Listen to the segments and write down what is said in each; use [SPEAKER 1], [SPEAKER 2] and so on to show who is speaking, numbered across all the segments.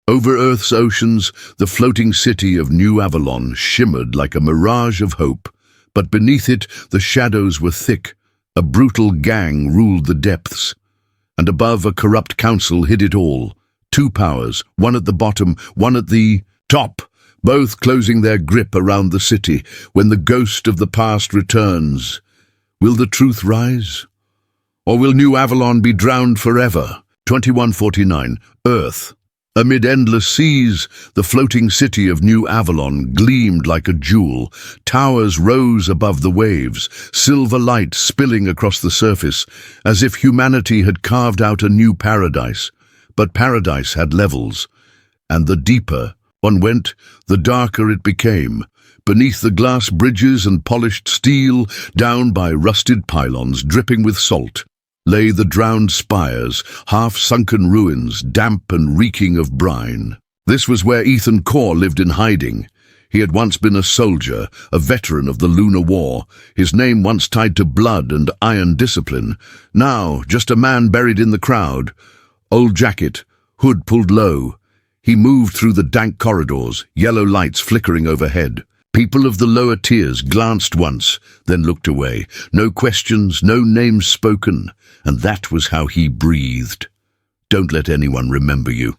[SPEAKER 1] Over Earth's oceans, the floating city of New Avalon shimmered like a mirage of hope. But beneath it, the shadows were thick. A brutal gang ruled the depths. And above, a corrupt council hid it all. Two powers, one at the bottom, one at the top, both closing their grip around the city. When the ghost of the past returns, will the truth rise? Or will New Avalon be drowned forever? 2149, Earth. Amid endless seas, the floating city of New Avalon gleamed like a jewel. Towers rose above the waves, silver light spilling across the surface, as if humanity had carved out a new paradise. But paradise had levels, and the deeper one went, the darker it became. Beneath the glass bridges and polished steel, down by rusted pylons dripping with salt, lay the drowned spires, half-sunken ruins, damp and reeking of brine. This was where Korr lived in hiding. He had once been a soldier, a veteran of the Lunar War, his name once tied to blood and iron discipline. Now, just a man buried in the crowd. Old jacket, hood pulled low. He moved through the dank corridors, yellow lights flickering overhead. People of the lower tiers glanced once, then looked away. No questions, no names spoken, and that was how he breathed. Don't let anyone remember you.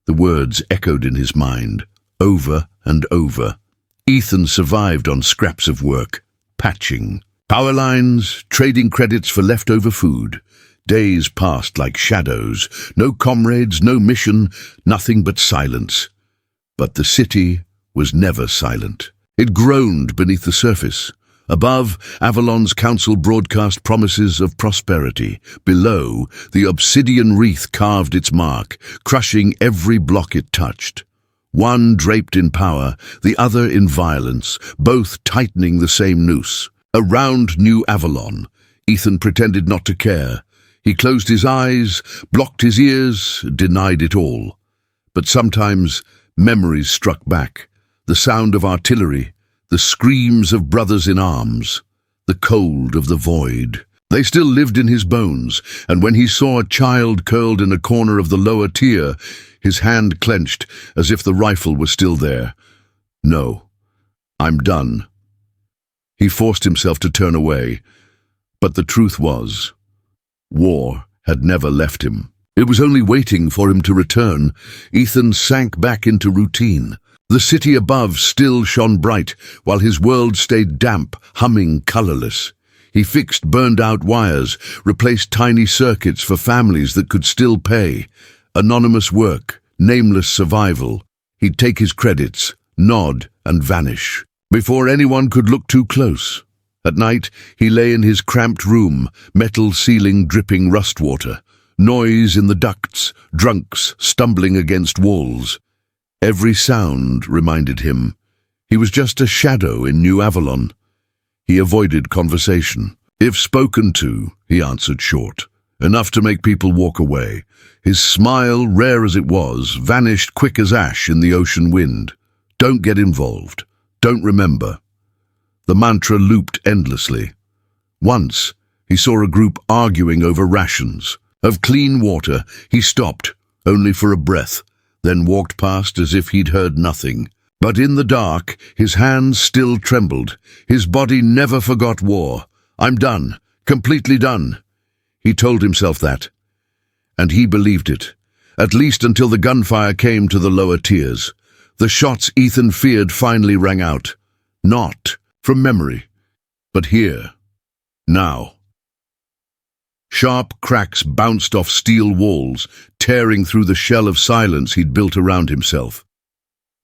[SPEAKER 1] The words echoed in his mind, over and over. Ethan survived on scraps of work, patching, power lines, trading credits for leftover food. Days passed like shadows, no comrades, no mission, nothing but silence. But the city was never silent. It groaned beneath the surface. Above, Avalon's council broadcast promises of prosperity. Below, the Obsidian Wreath carved its mark, crushing every block it touched. One draped in power, the other in violence, both tightening the same noose. Around New Avalon, Ethan pretended not to care. He closed his eyes, blocked his ears, denied it all. But sometimes memories struck back. The sound of artillery, the screams of brothers in arms, the cold of the void. They still lived in his bones, and when he saw a child curled in a corner of the lower tier, his hand clenched as if the rifle was still there. No, I'm done. He forced himself to turn away, but the truth was, war had never left him. It was only waiting for him to return. Ethan sank back into routine. The city above still shone bright, while his world stayed damp, humming, colorless. He fixed burned-out wires, replaced tiny circuits for families that could still pay. Anonymous work, nameless survival. He'd take his credits, nod, and vanish, before anyone could look too close. At night, he lay in his cramped room, metal ceiling dripping rust water, noise in the ducts, drunks stumbling against walls. Every sound reminded him he was just a shadow in New Avalon. He avoided conversation. If spoken to, he answered short, enough to make people walk away. His smile, rare as it was, vanished quick as ash in the ocean wind. Don't get involved. Don't remember. The mantra looped endlessly. Once, he saw a group arguing over rations. Of clean water, he stopped, only for a breath, then walked past as if he'd heard nothing. But in the dark, his hands still trembled. His body never forgot war. I'm done, completely done. He told himself that. And he believed it, at least until the gunfire came to the lower tiers. The shots Ethan feared finally rang out. Not from memory, but here, now. Sharp cracks bounced off steel walls, tearing through the shell of silence he'd built around himself.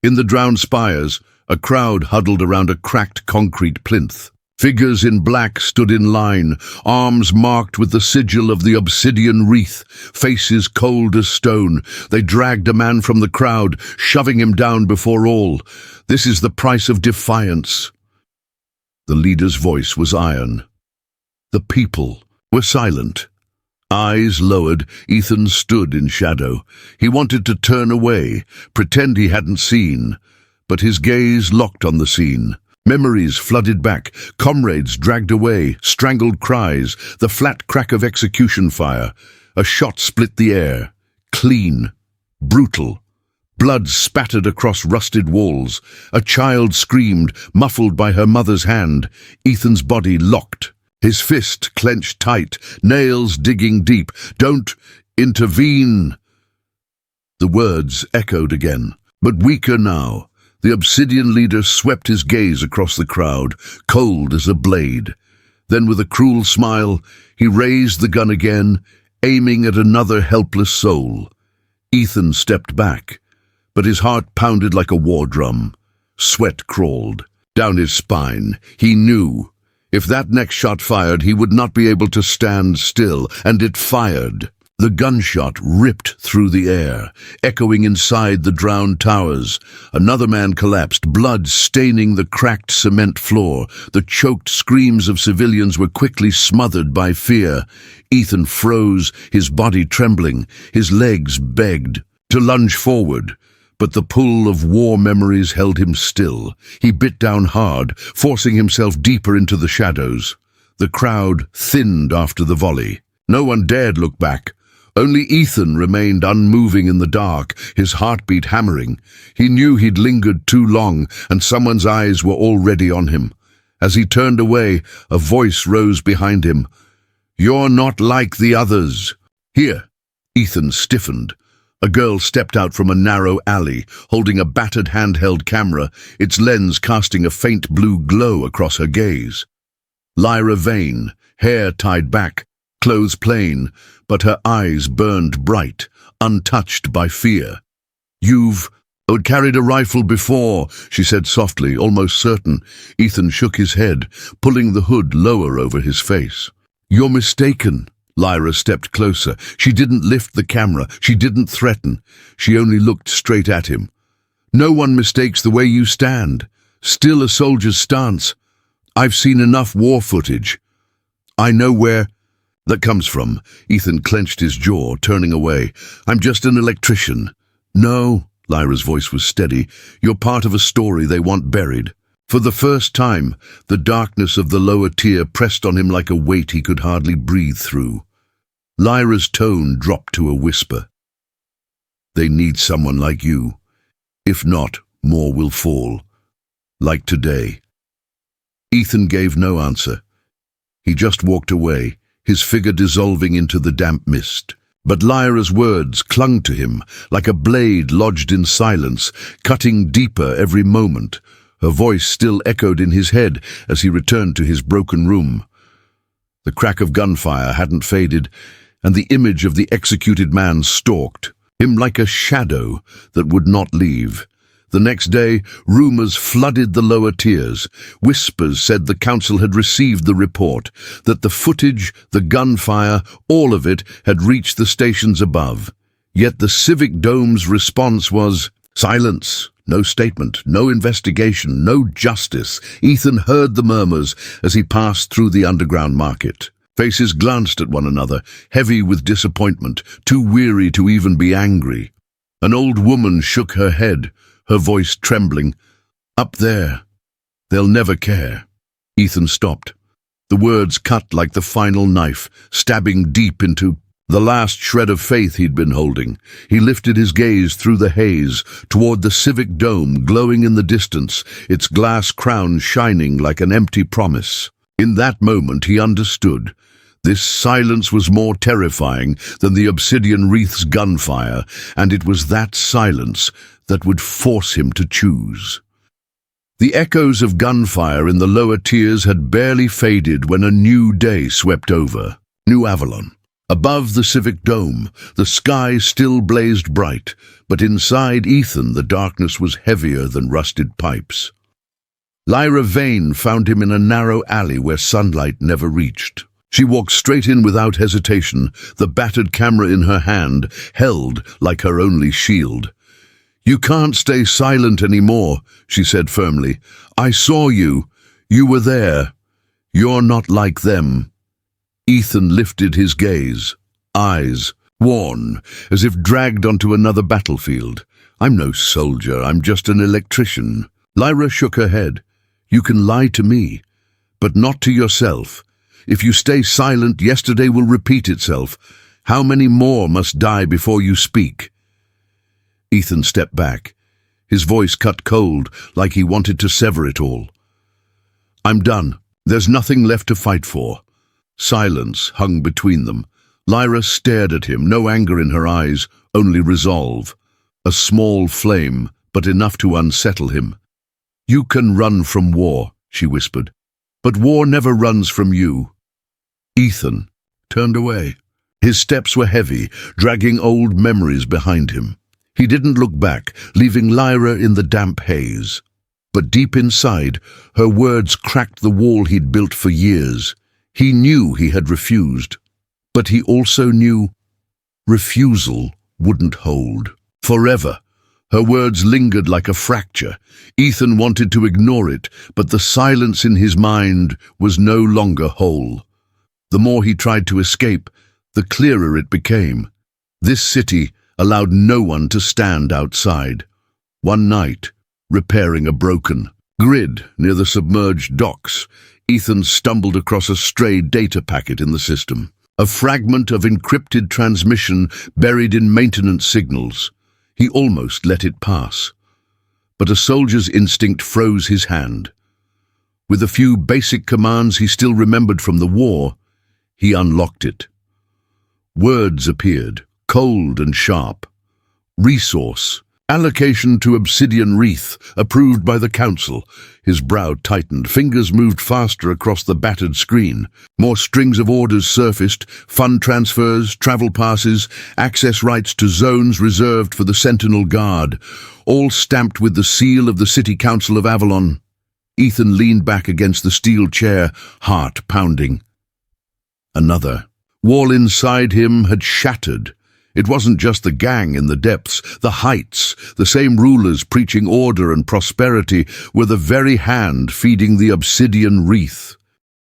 [SPEAKER 1] In the drowned spires, a crowd huddled around a cracked concrete plinth. Figures in black stood in line, arms marked with the sigil of the Obsidian Wreath, faces cold as stone. They dragged a man from the crowd, shoving him down before all. This is the price of defiance. The leader's voice was iron. The people were silent. Eyes lowered, Ethan stood in shadow. He wanted to turn away, pretend he hadn't seen, but his gaze locked on the scene. Memories flooded back, comrades dragged away, strangled cries, the flat crack of execution fire. A shot split the air. Clean. Brutal. Blood spattered across rusted walls. A child screamed, muffled by her mother's hand. Ethan's body locked, his fist clenched tight, nails digging deep. "Don't intervene!" The words echoed again, but weaker now. The Obsidian leader swept his gaze across the crowd, cold as a blade. Then with a cruel smile, he raised the gun again, aiming at another helpless soul. Ethan stepped back, but his heart pounded like a war drum. Sweat crawled down his spine. He knew if that next shot fired, he would not be able to stand still, and it fired. The gunshot ripped through the air, echoing inside the drowned towers. Another man collapsed, blood staining the cracked cement floor. The choked screams of civilians were quickly smothered by fear. Ethan froze, his body trembling. His legs begged to lunge forward, but the pull of war memories held him still. He bit down hard, forcing himself deeper into the shadows. The crowd thinned after the volley. No one dared look back. Only Ethan remained unmoving in the dark, his heartbeat hammering. He knew he'd lingered too long, and someone's eyes were already on him. As he turned away, a voice rose behind him. "You're not like the others." "Here." Ethan stiffened. A girl stepped out from a narrow alley, holding a battered handheld camera, its lens casting a faint blue glow across her gaze. Lyra Veynn, hair tied back, clothes plain, but her eyes burned bright, untouched by fear. "You've carried a rifle before," she said softly, almost certain. Ethan shook his head, pulling the hood lower over his face. "You're mistaken." Lyra stepped closer. She didn't lift the camera. She didn't threaten. She only looked straight at him. "No one mistakes the way you stand. Still a soldier's stance. I've seen enough war footage. I know where that comes from." Ethan clenched his jaw, turning away. "I'm just an electrician." "No," Lyra's voice was steady. "You're part of a story they want buried." For the first time, the darkness of the lower tier pressed on him like a weight he could hardly breathe through. Lyra's tone dropped to a whisper. "They need someone like you. If not, more will fall. Like today." Ethan gave no answer. He just walked away, his figure dissolving into the damp mist. But Lyra's words clung to him like a blade lodged in silence, cutting deeper every moment. Her voice still echoed in his head as he returned to his broken room. The crack of gunfire hadn't faded, and the image of the executed man stalked him like a shadow that would not leave. The next day, rumors flooded the lower tiers. Whispers said the council had received the report, that the footage, the gunfire, all of it had reached the stations above. Yet the Civic Dome's response was silence. No statement, no investigation, no justice. Ethan heard the murmurs as he passed through the underground market. Faces glanced at one another, heavy with disappointment, too weary to even be angry. An old woman shook her head, her voice trembling. "Up there. They'll never care." Ethan stopped. The words cut like the final knife, stabbing deep into the last shred of faith he'd been holding. He lifted his gaze through the haze, toward the Civic Dome glowing in the distance, its glass crown shining like an empty promise. In that moment he understood. This silence was more terrifying than the Obsidian Wreath's gunfire, and it was that silence that would force him to choose. The echoes of gunfire in the lower tiers had barely faded when a new day swept over. New Avalon. Above the Civic Dome, the sky still blazed bright, but inside Ethan the darkness was heavier than rusted pipes. Lyra Veynn found him in a narrow alley where sunlight never reached. She walked straight in without hesitation, the battered camera in her hand, held like her only shield. "You can't stay silent anymore," she said firmly. "I saw you. You were there. You're not like them." Ethan lifted his gaze, eyes worn, as if dragged onto another battlefield. "I'm no soldier, I'm just an electrician." Lyra shook her head. "You can lie to me, but not to yourself. If you stay silent, yesterday will repeat itself. How many more must die before you speak?" Ethan stepped back. His voice cut cold, like he wanted to sever it all. "I'm done. There's nothing left to fight for." Silence hung between them. Lyra stared at him, no anger in her eyes, only resolve. A small flame, but enough to unsettle him. "You can run from war," she whispered, "but war never runs from you." Ethan turned away. His steps were heavy, dragging old memories behind him. He didn't look back, leaving Lyra in the damp haze. But deep inside, her words cracked the wall he'd built for years. He knew he had refused, but he also knew refusal wouldn't hold. Forever. Her words lingered like a fracture. Ethan wanted to ignore it, but the silence in his mind was no longer whole. The more he tried to escape, the clearer it became. This city allowed no one to stand outside. One night, repairing a broken grid near the submerged docks, Ethan stumbled across a stray data packet in the system. A fragment of encrypted transmission buried in maintenance signals. He almost let it pass. But a soldier's instinct froze his hand. With a few basic commands he still remembered from the war, he unlocked it. Words appeared, cold and sharp. Resource. Allocation to Obsidian Wreath, approved by the Council. His brow tightened, fingers moved faster across the battered screen. More strings of orders surfaced, fund transfers, travel passes, access rights to zones reserved for the Sentinel Guard, all stamped with the seal of the City Council of Avalon. Ethan leaned back against the steel chair, heart pounding. Another. Wall inside him had shattered. It wasn't just the gang in the depths, the heights, the same rulers preaching order and prosperity were the very hand feeding the Obsidian Wreath.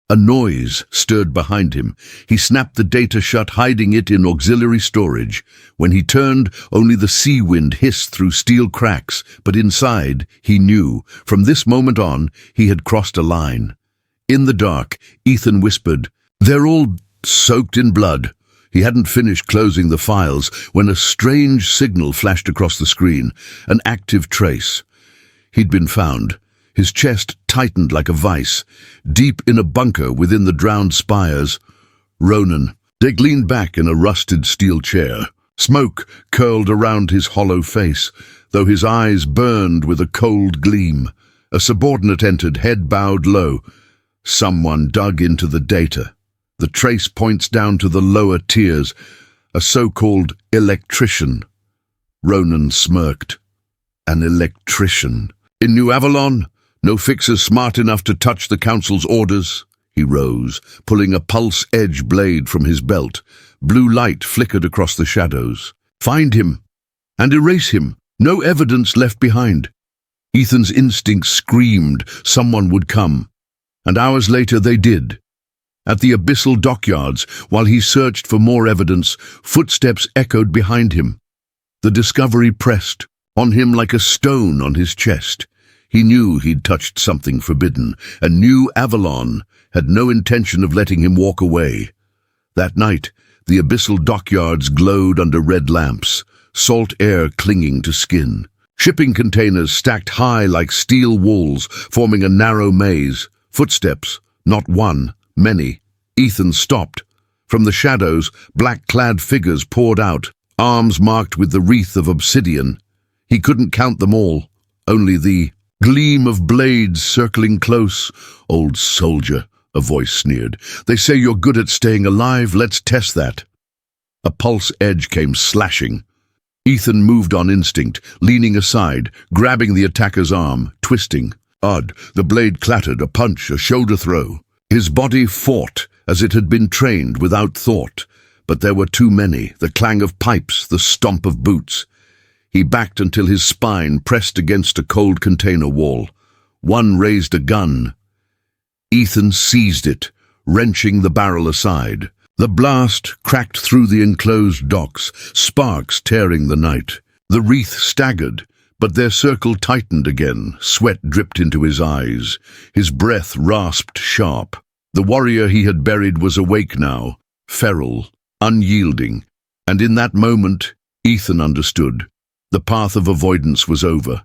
[SPEAKER 1] A noise stirred behind him. He snapped the data shut, hiding it in auxiliary storage. When he turned, only the sea wind hissed through steel cracks, but inside, he knew, from this moment on, he had crossed a line. In the dark, Ethan whispered, "They're all soaked in blood." He hadn't finished closing the files when a strange signal flashed across the screen, an active trace. He'd been found. His chest tightened like a vice, deep in a bunker within the drowned spires. Ronan. Dick leaned back in a rusted steel chair. Smoke curled around his hollow face, though his eyes burned with a cold gleam. A subordinate entered, head bowed low. Someone dug into the data. The trace points down to the lower tiers, a so-called electrician. Ronan smirked. An electrician. In New Avalon? No fixers smart enough to touch the Council's orders? He rose, pulling a pulse-edge blade from his belt. Blue light flickered across the shadows. Find him, and erase him. No evidence left behind. Ethan's instinct screamed someone would come, and hours later they did. At the abyssal dockyards, while he searched for more evidence, footsteps echoed behind him. The discovery pressed on him like a stone on his chest. He knew he'd touched something forbidden, and New Avalon had no intention of letting him walk away. That night, the abyssal dockyards glowed under red lamps, salt air clinging to skin. Shipping containers stacked high like steel walls, forming a narrow maze. Footsteps, not one, many. Ethan stopped. From the shadows, black-clad figures poured out, arms marked with the wreath of obsidian. He couldn't count them all, only the gleam of blades circling close. "Old soldier," a voice sneered. "They say you're good at staying alive. Let's test that." A pulse edge came slashing. Ethan moved on instinct, leaning aside, grabbing the attacker's arm, twisting. Odd, the blade clattered, a punch, a shoulder throw. His body fought as it had been trained without thought, but there were too many, the clang of pipes, the stomp of boots. He backed until his spine pressed against a cold container wall. One raised a gun. Ethan seized it, wrenching the barrel aside. The blast cracked through the enclosed docks, sparks tearing the night. The wreath staggered, but their circle tightened again. Sweat dripped into his eyes. His breath rasped sharp. The warrior he had buried was awake now, feral, unyielding, and in that moment, Ethan understood. The path of avoidance was over.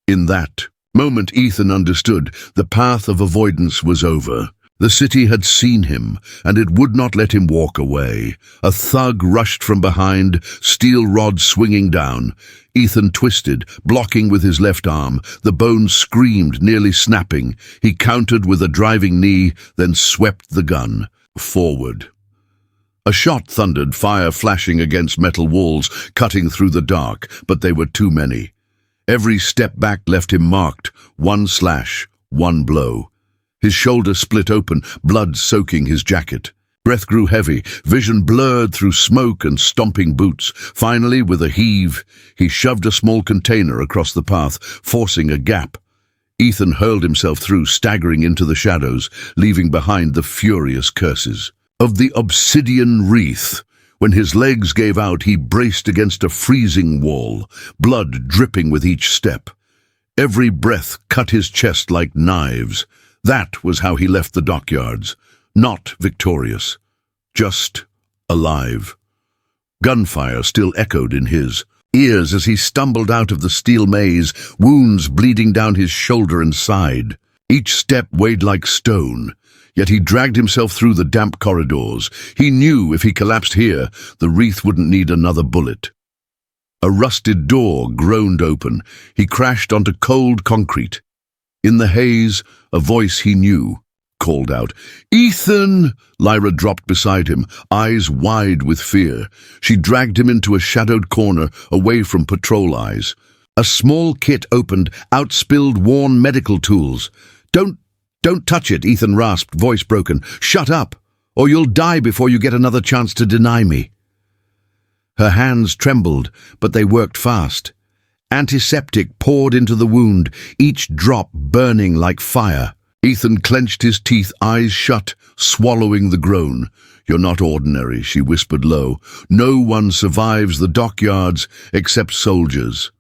[SPEAKER 1] In that moment, Ethan understood the path of avoidance was over. The city had seen him, and it would not let him walk away. A thug rushed from behind, steel rod swinging down. Ethan twisted, blocking with his left arm. The bone screamed, nearly snapping. He countered with a driving knee, then swept the gun forward. A shot thundered, fire flashing against metal walls, cutting through the dark, but they were too many. Every step back left him marked, one slash, one blow. His shoulder split open, blood soaking his jacket. Breath grew heavy, vision blurred through smoke and stomping boots. Finally, with a heave, he shoved a small container across the path, forcing a gap. Ethan hurled himself through, staggering into the shadows, leaving behind the furious curses of the Obsidian Wreath. When his legs gave out, he braced against a freezing wall, blood dripping with each step. Every breath cut his chest like knives. That was how he left the dockyards. Not victorious, just alive. Gunfire still echoed in his ears as he stumbled out of the steel maze, wounds bleeding down his shoulder and side. Each step weighed like stone, yet he dragged himself through the damp corridors. He knew if he collapsed here, the Wreath wouldn't need another bullet. A rusted door groaned open. He crashed onto cold concrete. In the haze, a voice he knew called out, "Ethan!" Lyra dropped beside him, eyes wide with fear. She dragged him into a shadowed corner, away from patrol eyes. A small kit opened, outspilled worn medical tools. Don't touch it," Ethan rasped, voice broken. "Shut up, or you'll die before you get another chance to deny me." Her hands trembled, but they worked fast. Antiseptic poured into the wound, each drop burning like fire. Ethan clenched his teeth, eyes shut, swallowing the groan. "You're not ordinary," she whispered low. "No one survives the dockyards except soldiers."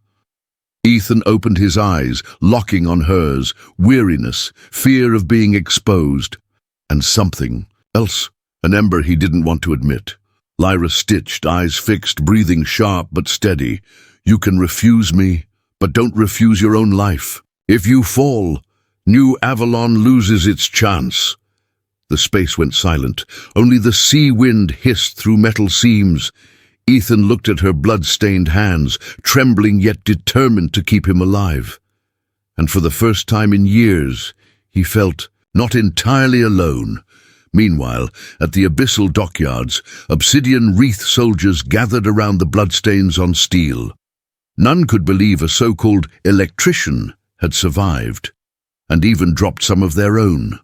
[SPEAKER 1] Ethan opened his eyes, locking on hers, weariness, fear of being exposed, and something else, an ember he didn't want to admit. Lyra stitched, eyes fixed, breathing sharp but steady. "You can refuse me, but don't refuse your own life. If you fall, New Avalon loses its chance." The space went silent. Only the sea wind hissed through metal seams. Ethan looked at her blood-stained hands, trembling yet determined to keep him alive. And for the first time in years, he felt not entirely alone. Meanwhile, at the abyssal dockyards, Obsidian Wreath soldiers gathered around the bloodstains on steel. None could believe a so-called electrician had survived, and even dropped some of their own.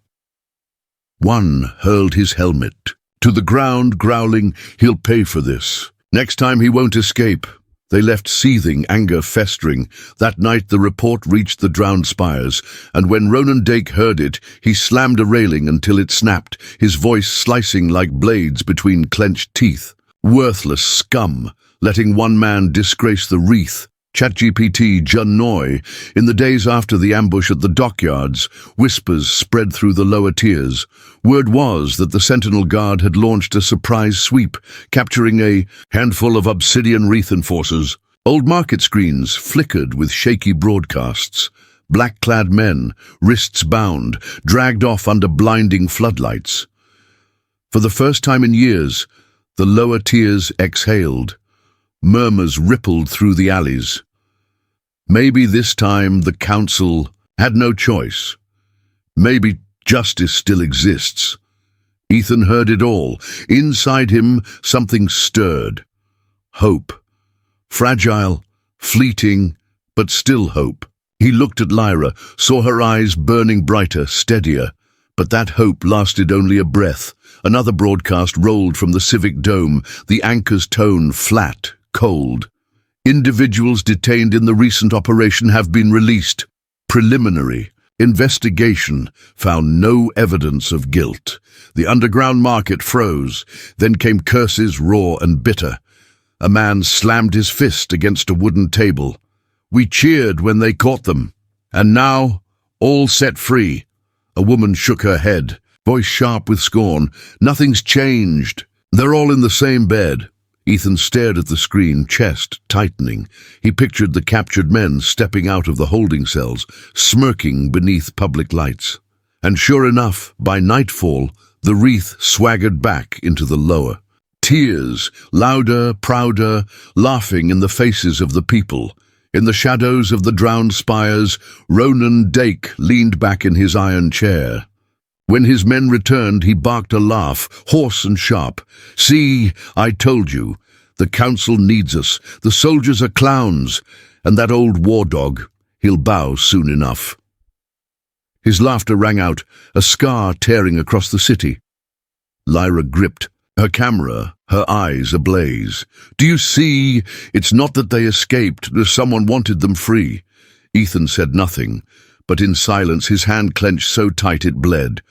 [SPEAKER 1] One hurled his helmet to the ground, growling, "He'll pay for this. Next time he won't escape." They left seething, anger festering. That night the report reached the drowned spires, and when Ronan Dake heard it, he slammed a railing until it snapped, his voice slicing like blades between clenched teeth. "Worthless scum, letting one man disgrace the Wreath." ChatGPT Junnoy. In the days after the ambush at the dockyards, whispers spread through the lower tiers. Word was that the Sentinel Guard had launched a surprise sweep, capturing a handful of Obsidian Wreath enforcers. Old market screens flickered with shaky broadcasts. Black-clad men, wrists bound, dragged off under blinding floodlights. For the first time in years, the lower tiers exhaled. Murmurs rippled through the alleys. Maybe this time the council had no choice. Maybe justice still exists. Ethan heard it all. Inside him, something stirred. Hope. Fragile, fleeting, but still hope. He looked at Lyra, saw her eyes burning brighter, steadier. But that hope lasted only a breath. Another broadcast rolled from the Civic Dome, the anchor's tone flat, cold. "Individuals detained in the recent operation have been released. Preliminary investigation found no evidence of guilt." The underground market froze. Then came curses raw and bitter. A man slammed his fist against a wooden table. "We cheered when they caught them. And now, all set free." A woman shook her head, voice sharp with scorn. "Nothing's changed. They're all in the same bed." Ethan stared at the screen, chest tightening. He pictured the captured men stepping out of the holding cells, smirking beneath public lights. And sure enough, by nightfall, the wreath swaggered back into the lower. Tears, louder, prouder, laughing in the faces of the people. In the shadows of the drowned spires, Ronan Dake leaned back in his iron chair. When his men returned, he barked a laugh, hoarse and sharp. "See, I told you. The council needs us. The soldiers are clowns. And that old war dog, he'll bow soon enough." His laughter rang out, a scar tearing across the city. Lyra gripped, her camera, her eyes ablaze. "Do you see? It's not that they escaped. Someone wanted them free." Ethan said nothing, but in silence his hand clenched so tight it bled.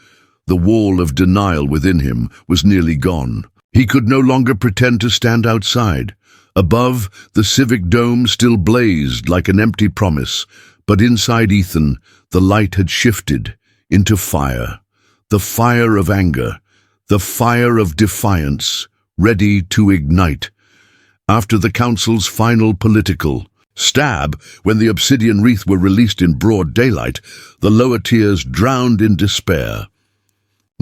[SPEAKER 1] The wall of denial within him was nearly gone. He could no longer pretend to stand outside. Above, the civic dome still blazed like an empty promise, but inside Ethan, the light had shifted into fire. The fire of anger, the fire of defiance, ready to ignite. After the council's final political stab, when the Obsidian Wreath were released in broad daylight, the lower tiers drowned in despair.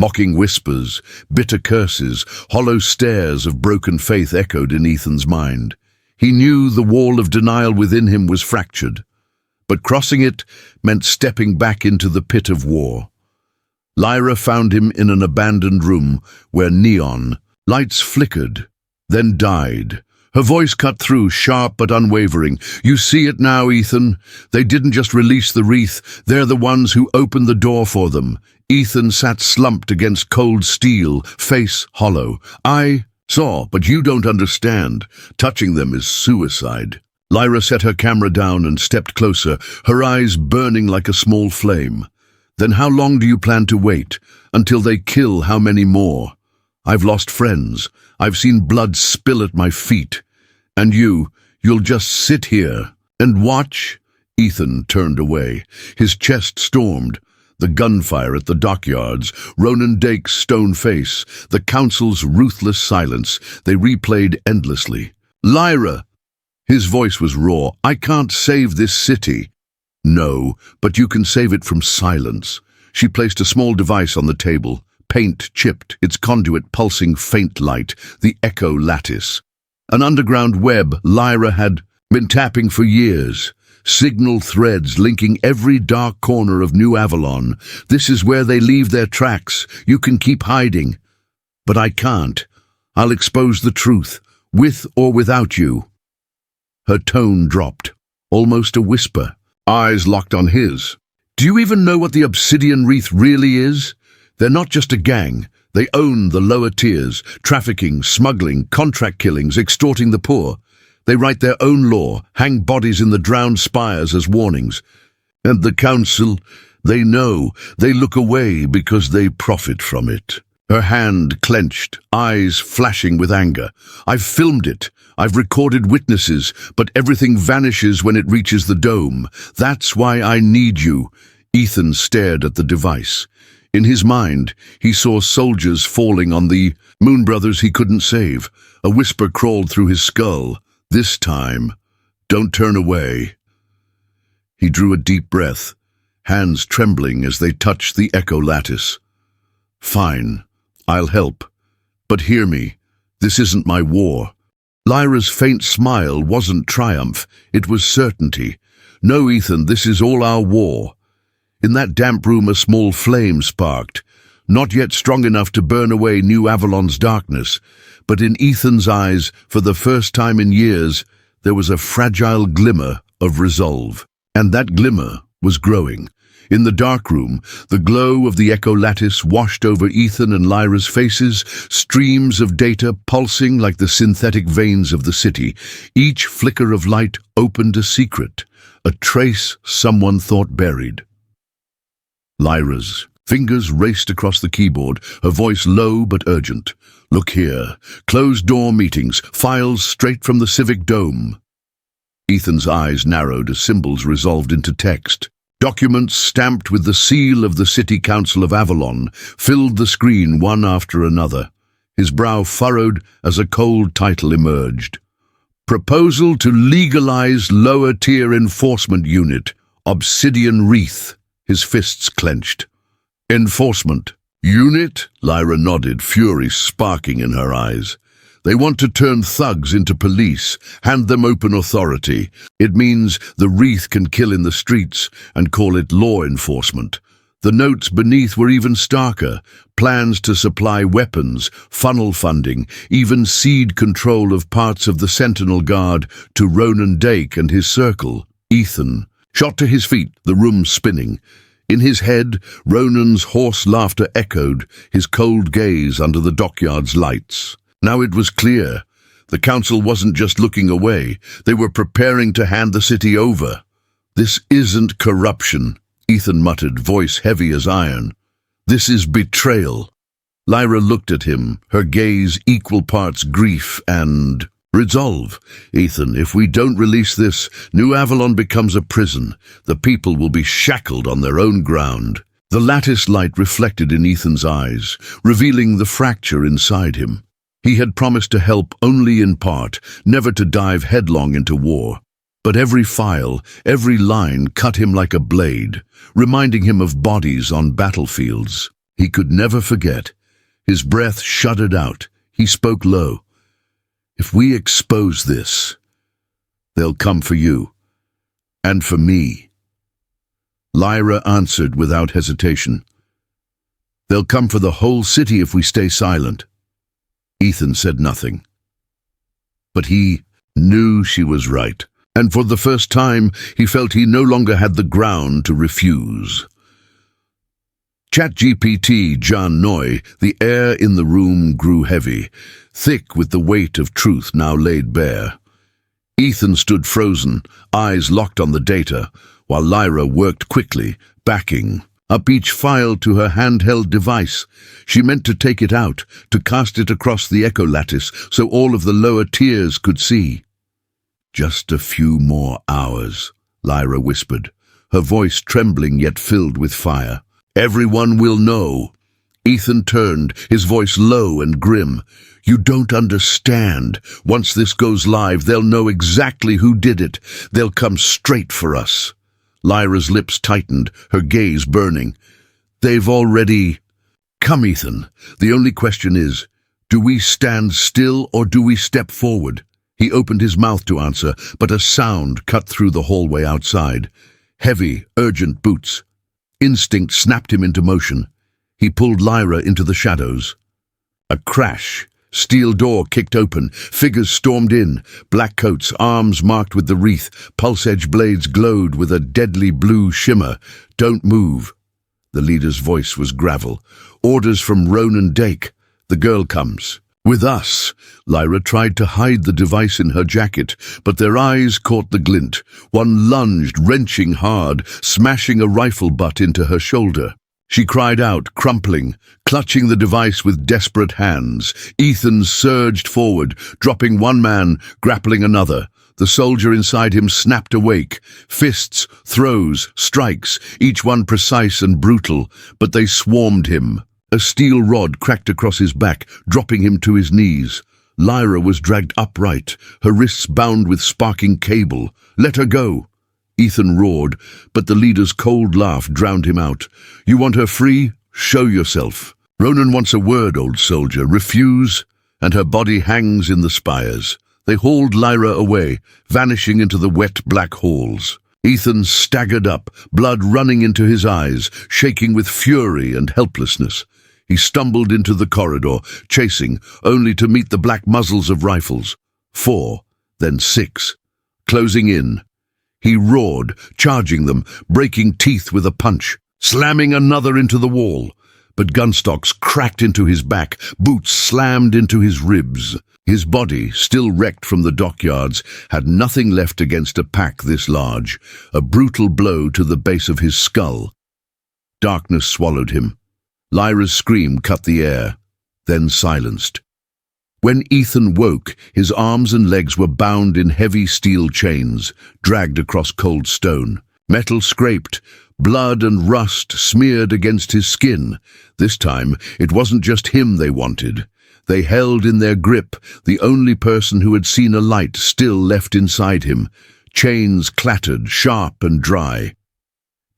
[SPEAKER 1] Mocking whispers, bitter curses, hollow stares of broken faith echoed in Ethan's mind. He knew the wall of denial within him was fractured, but crossing it meant stepping back into the pit of war. Lyra found him in an abandoned room where neon lights flickered, then died. Her voice cut through, sharp but unwavering. "You see it now, Ethan. They didn't just release the wreath. They're the ones who opened the door for them." Ethan sat slumped against cold steel, face hollow. "I saw, but you don't understand. Touching them is suicide." Lyra set her camera down and stepped closer, her eyes burning like a small flame. "Then how long do you plan to wait? Until they kill how many more? I've lost friends. I've seen blood spill at my feet. And you'll just sit here and watch?" Ethan turned away. His chest stormed. The gunfire at the dockyards, Ronan Dake's stone face, the council's ruthless silence, they replayed endlessly. "Lyra!" His voice was raw. "I can't save this city." "No, but you can save it from silence." She placed a small device on the table, paint chipped, its conduit pulsing faint light, the echo lattice. An underground web Lyra had been tapping for years. Signal threads linking every dark corner of New Avalon. "This is where they leave their tracks. You can keep hiding." "But I can't. I'll expose the truth, with or without you." Her tone dropped, almost a whisper. Eyes locked on his. "Do you even know what the Obsidian Wreath really is? They're not just a gang. They own the lower tiers, trafficking, smuggling, contract killings, extorting the poor. They write their own law, hang bodies in the drowned spires as warnings. And the council, they know, they look away because they profit from it." Her hand clenched, eyes flashing with anger. "I've filmed it. I've recorded witnesses, but everything vanishes when it reaches the dome. That's why I need you." Ethan stared at the device. In his mind, he saw soldiers falling on the Moon Brothers he couldn't save. A whisper crawled through his skull. "This time, don't turn away." He drew a deep breath, hands trembling as they touched the echo lattice. "Fine, I'll help. But hear me, this isn't my war." Lyra's faint smile wasn't triumph, it was certainty. "No, Ethan, this is all our war." In that damp room a small flame sparked, not yet strong enough to burn away New Avalon's darkness, but in Ethan's eyes, for the first time in years, there was a fragile glimmer of resolve. And that glimmer was growing. In the dark room, the glow of the echo lattice washed over Ethan and Lyra's faces, streams of data pulsing like the synthetic veins of the city. Each flicker of light opened a secret, a trace someone thought buried. Lyra's fingers raced across the keyboard, her voice low but urgent. "Look here. Closed-door meetings, files straight from the civic dome." Ethan's eyes narrowed as symbols resolved into text. Documents stamped with the seal of the City Council of Avalon filled the screen one after another. his brow furrowed as a cold title emerged. Proposal to legalize lower-tier enforcement unit, Obsidian Wreath, his fists clenched. Enforcement unit? Lyra nodded, fury sparking in her eyes. They want to turn thugs into police, hand them open authority. It means the Wreath can kill in the streets and call it law enforcement. The notes beneath were even starker. Plans to supply weapons, funnel funding, even cede control of parts of the Sentinel Guard to Ronan Dake and his circle. Ethan shot to his feet, the room spinning. In his head, Ronan's hoarse laughter echoed, his cold gaze under the dockyard's lights. Now it was clear. The council wasn't just looking away. They were preparing to hand the city over. "This isn't corruption," Ethan muttered, voice heavy as iron. "This is betrayal." Lyra looked at him, her gaze equal parts grief and resolve. "Ethan, if we don't release this, New Avalon becomes a prison. The people will be shackled on their own ground." The lattice light reflected in Ethan's eyes, revealing the fracture inside him. He had promised to help only in part, never to dive headlong into war. But every file, every line cut him like a blade, reminding him of bodies on battlefields. He could never forget. His breath shuddered out. He spoke low. "If we expose this, they'll come for you. And for me." Lyra answered without hesitation. "They'll come for the whole city if we stay silent." Ethan said nothing. But he knew she was right. And for the first time, he felt he no longer had the ground to refuse. ChatGPT Jan Noy, the air in the room grew heavy, thick with the weight of truth now laid bare. Ethan stood frozen, eyes locked on the data, while Lyra worked quickly, backing up each file to her handheld device. She meant to take it out, to cast it across the echo lattice so all of the lower tiers could see. "Just a few more hours," Lyra whispered, her voice trembling yet filled with fire. "Everyone will know." Ethan turned, his voice low and grim. "You don't understand. Once this goes live, they'll know exactly who did it. They'll come straight for us." Lyra's lips tightened, her gaze burning. "They've already..." "Come, Ethan. The only question is, do we stand still or do we step forward?" He opened his mouth to answer, but a sound cut through the hallway outside. Heavy, urgent boots. Instinct snapped him into motion. He pulled Lyra into the shadows. A crash. Steel door kicked open. Figures stormed in. Black coats, arms marked with the wreath. Pulse-edge blades glowed with a deadly blue shimmer. "Don't move." The leader's voice was gravel. "Orders from Ronan Dake. The girl comes." "With us." Lyra tried to hide the device in her jacket, but their eyes caught the glint. One lunged, wrenching hard, smashing a rifle butt into her shoulder. She cried out, crumpling, clutching the device with desperate hands. Ethan surged forward, dropping one man, grappling another. The soldier inside him snapped awake. Fists, throws, strikes, each one precise and brutal, but they swarmed him. A steel rod cracked across his back, dropping him to his knees. Lyra was dragged upright, her wrists bound with sparking cable. "Let her go!" Ethan roared, but the leader's cold laugh drowned him out. "You want her free? Show yourself." "Ronan wants a word, old soldier. Refuse?" And her body hangs in the spires. They hauled Lyra away, vanishing into the wet black halls. Ethan staggered up, blood running into his eyes, shaking with fury and helplessness. He stumbled into the corridor, chasing, only to meet the black muzzles of rifles. 4, then 6, closing in. He roared, charging them, breaking teeth with a punch, slamming another into the wall. But gunstocks cracked into his back, boots slammed into his ribs. His body, still wrecked from the dockyards, had nothing left against a pack this large, a brutal blow to the base of his skull. Darkness swallowed him. Lyra's scream cut the air, then silenced. When Ethan woke, his arms and legs were bound in heavy steel chains, dragged across cold stone. Metal scraped, blood and rust smeared against his skin. This time, it wasn't just him they wanted. They held in their grip the only person who had seen a light still left inside him. Chains clattered, sharp and dry.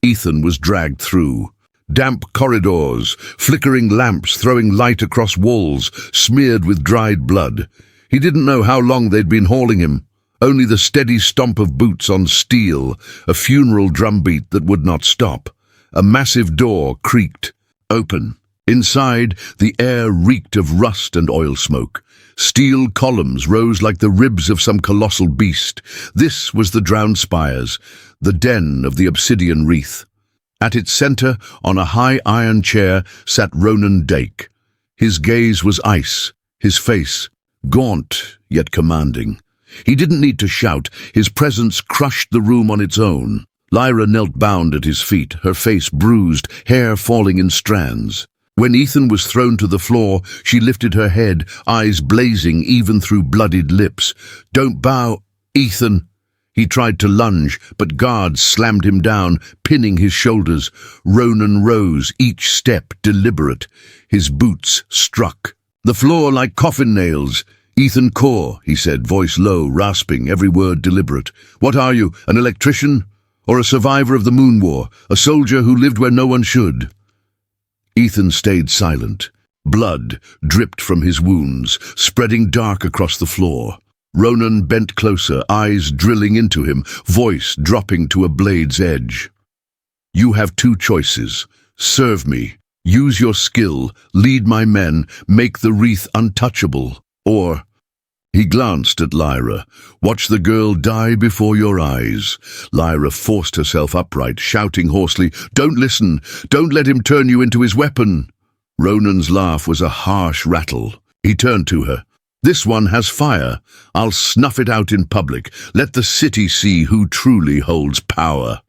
[SPEAKER 1] Ethan was dragged through. Damp corridors, flickering lamps throwing light across walls, smeared with dried blood. He didn't know how long they'd been hauling him. Only the steady stomp of boots on steel, a funeral drumbeat that would not stop. A massive door creaked, open. Inside, the air reeked of rust and oil smoke. Steel columns rose like the ribs of some colossal beast. This was the Drowned Spires, the den of the Obsidian Wreath. At its center, on a high iron chair, sat Ronan Dake. His gaze was ice, his face gaunt yet commanding. He didn't need to shout. His presence crushed the room on its own. Lyra knelt bound at his feet, her face bruised, hair falling in strands. When Ethan was thrown to the floor, she lifted her head, eyes blazing even through bloodied lips. "Don't bow, Ethan." He tried to lunge, but guards slammed him down, pinning his shoulders. Ronan rose, each step deliberate. His boots struck the floor like coffin nails. "Ethan Korr," he said, voice low, rasping, every word deliberate. "What are you, an electrician? Or a survivor of the Moon War, a soldier who lived where no one should?" Ethan stayed silent. Blood dripped from his wounds, spreading dark across the floor. Ronan bent closer, eyes drilling into him, voice dropping to a blade's edge. "You have two choices. Serve me. Use your skill, lead my men, make the wreath untouchable. Or—" He glanced at Lyra. "Watch the girl die before your eyes." Lyra forced herself upright, shouting hoarsely, "Don't listen! Don't let him turn you into his weapon!" Ronan's laugh was a harsh rattle. He turned to her. "This one has fire. I'll snuff it out in public. Let the city see who truly holds power."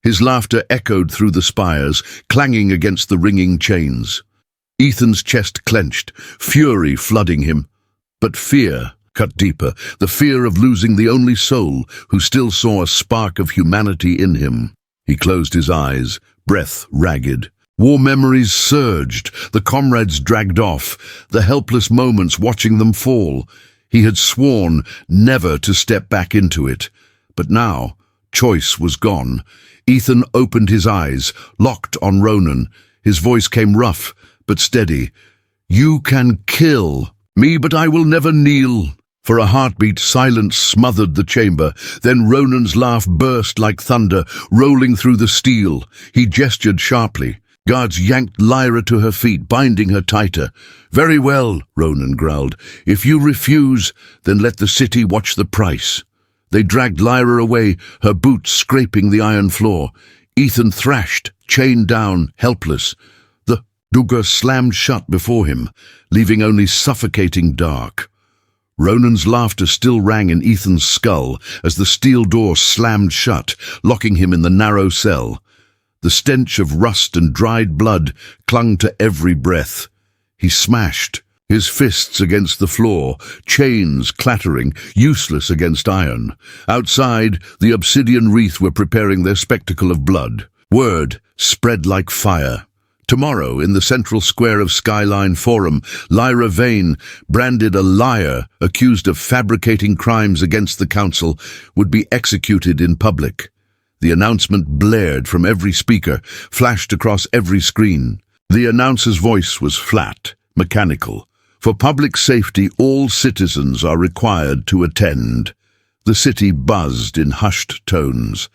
[SPEAKER 1] His laughter echoed through the spires, clanging against the ringing chains. Ethan's chest clenched, fury flooding him. But fear cut deeper, the fear of losing the only soul who still saw a spark of humanity in him. He closed his eyes, breath ragged. War memories surged, the comrades dragged off, the helpless moments watching them fall. He had sworn never to step back into it. But now, choice was gone. Ethan opened his eyes, locked on Ronan. His voice came rough, but steady. "You can kill me, but I will never kneel." For a heartbeat, silence smothered the chamber. Then Ronan's laugh burst like thunder, rolling through the steel. He gestured sharply. Guards yanked Lyra to her feet, binding her tighter. "Very well," Ronan growled. "If you refuse, then let the city watch the price." They dragged Lyra away, her boots scraping the iron floor. Ethan thrashed, chained down, helpless. The door slammed shut before him, leaving only suffocating dark. Ronan's laughter still rang in Ethan's skull as the steel door slammed shut, locking him in the narrow cell. The stench of rust and dried blood clung to every breath. He smashed, his fists against the floor, chains clattering, useless against iron. Outside, the Obsidian Wreath were preparing their spectacle of blood. Word spread like fire. Tomorrow, in the central square of Skyline Forum, Lyra Veynn, branded a liar accused of fabricating crimes against the council, would be executed in public. The announcement blared from every speaker, flashed across every screen. The announcer's voice was flat, mechanical. "For public safety, all citizens are required to attend." The city buzzed in hushed tones.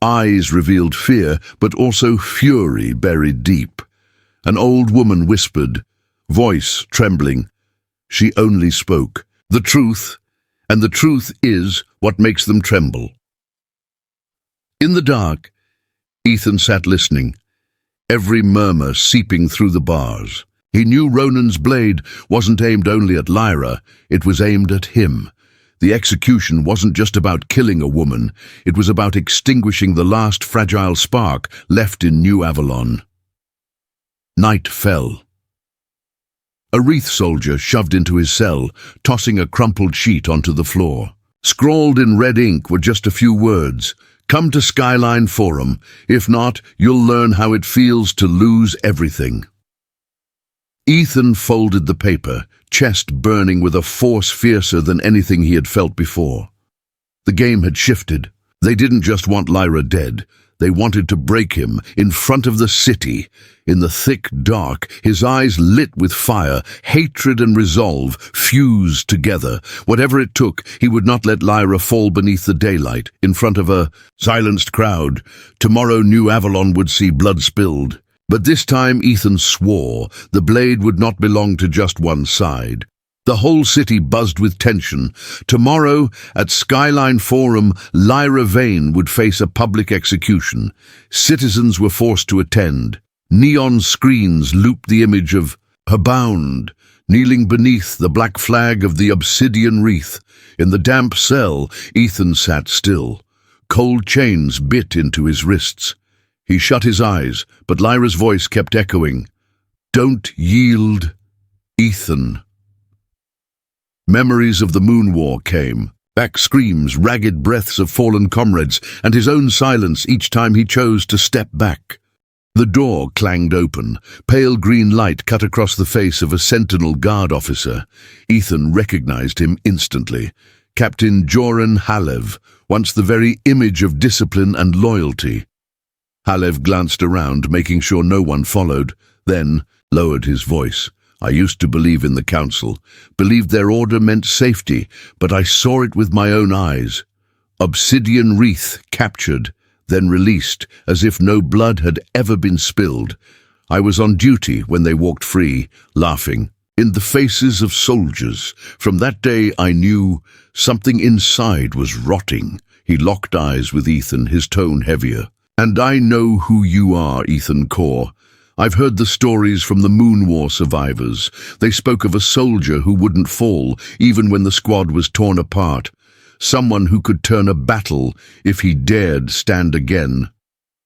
[SPEAKER 1] Eyes revealed fear, but also fury buried deep. An old woman whispered, voice trembling. She only spoke the truth, and the truth is what makes them tremble. In the dark, Ethan sat listening, every murmur seeping through the bars. He knew Ronan's blade wasn't aimed only at Lyra, it was aimed at him. The execution wasn't just about killing a woman, it was about extinguishing the last fragile spark left in New Avalon. Night fell. A Wreath soldier shoved into his cell, tossing a crumpled sheet onto the floor. Scrawled in red ink were just a few words. "Come to Skyline Forum. If not, you'll learn how it feels to lose everything." Ethan folded the paper, chest burning with a force fiercer than anything he had felt before. The game had shifted. They didn't just want Lyra dead. They wanted to break him in front of the city. In the thick dark, his eyes lit with fire, hatred and resolve fused together. Whatever it took, he would not let Lyra fall beneath the daylight, in front of a silenced crowd. Tomorrow New Avalon would see blood spilled. But this time Ethan swore the blade would not belong to just one side. The whole city buzzed with tension. Tomorrow, at Skyline Forum, Lyra Veynn would face a public execution. Citizens were forced to attend. Neon screens looped the image of her bound, kneeling beneath the black flag of the Obsidian Wreath. In the damp cell, Ethan sat still. Cold chains bit into his wrists. He shut his eyes, but Lyra's voice kept echoing. "Don't yield, Ethan." Memories of the Moon War came. Back screams, ragged breaths of fallen comrades, and his own silence each time he chose to step back. The door clanged open. Pale green light cut across the face of a Sentinel Guard officer. Ethan recognized him instantly. Captain Joran Halev, once the very image of discipline and loyalty. Halev glanced around, making sure no one followed, then lowered his voice. "I used to believe in the Council, believed their order meant safety, but I saw it with my own eyes. Obsidian Wreath captured, then released, as if no blood had ever been spilled. I was on duty when they walked free, laughing, in the faces of soldiers. From that day I knew something inside was rotting." He locked eyes with Ethan, his tone heavier. "And I know who you are, Ethan Korr. I've heard the stories from the Moon War survivors. They spoke of a soldier who wouldn't fall, even when the squad was torn apart. Someone who could turn a battle if he dared stand again.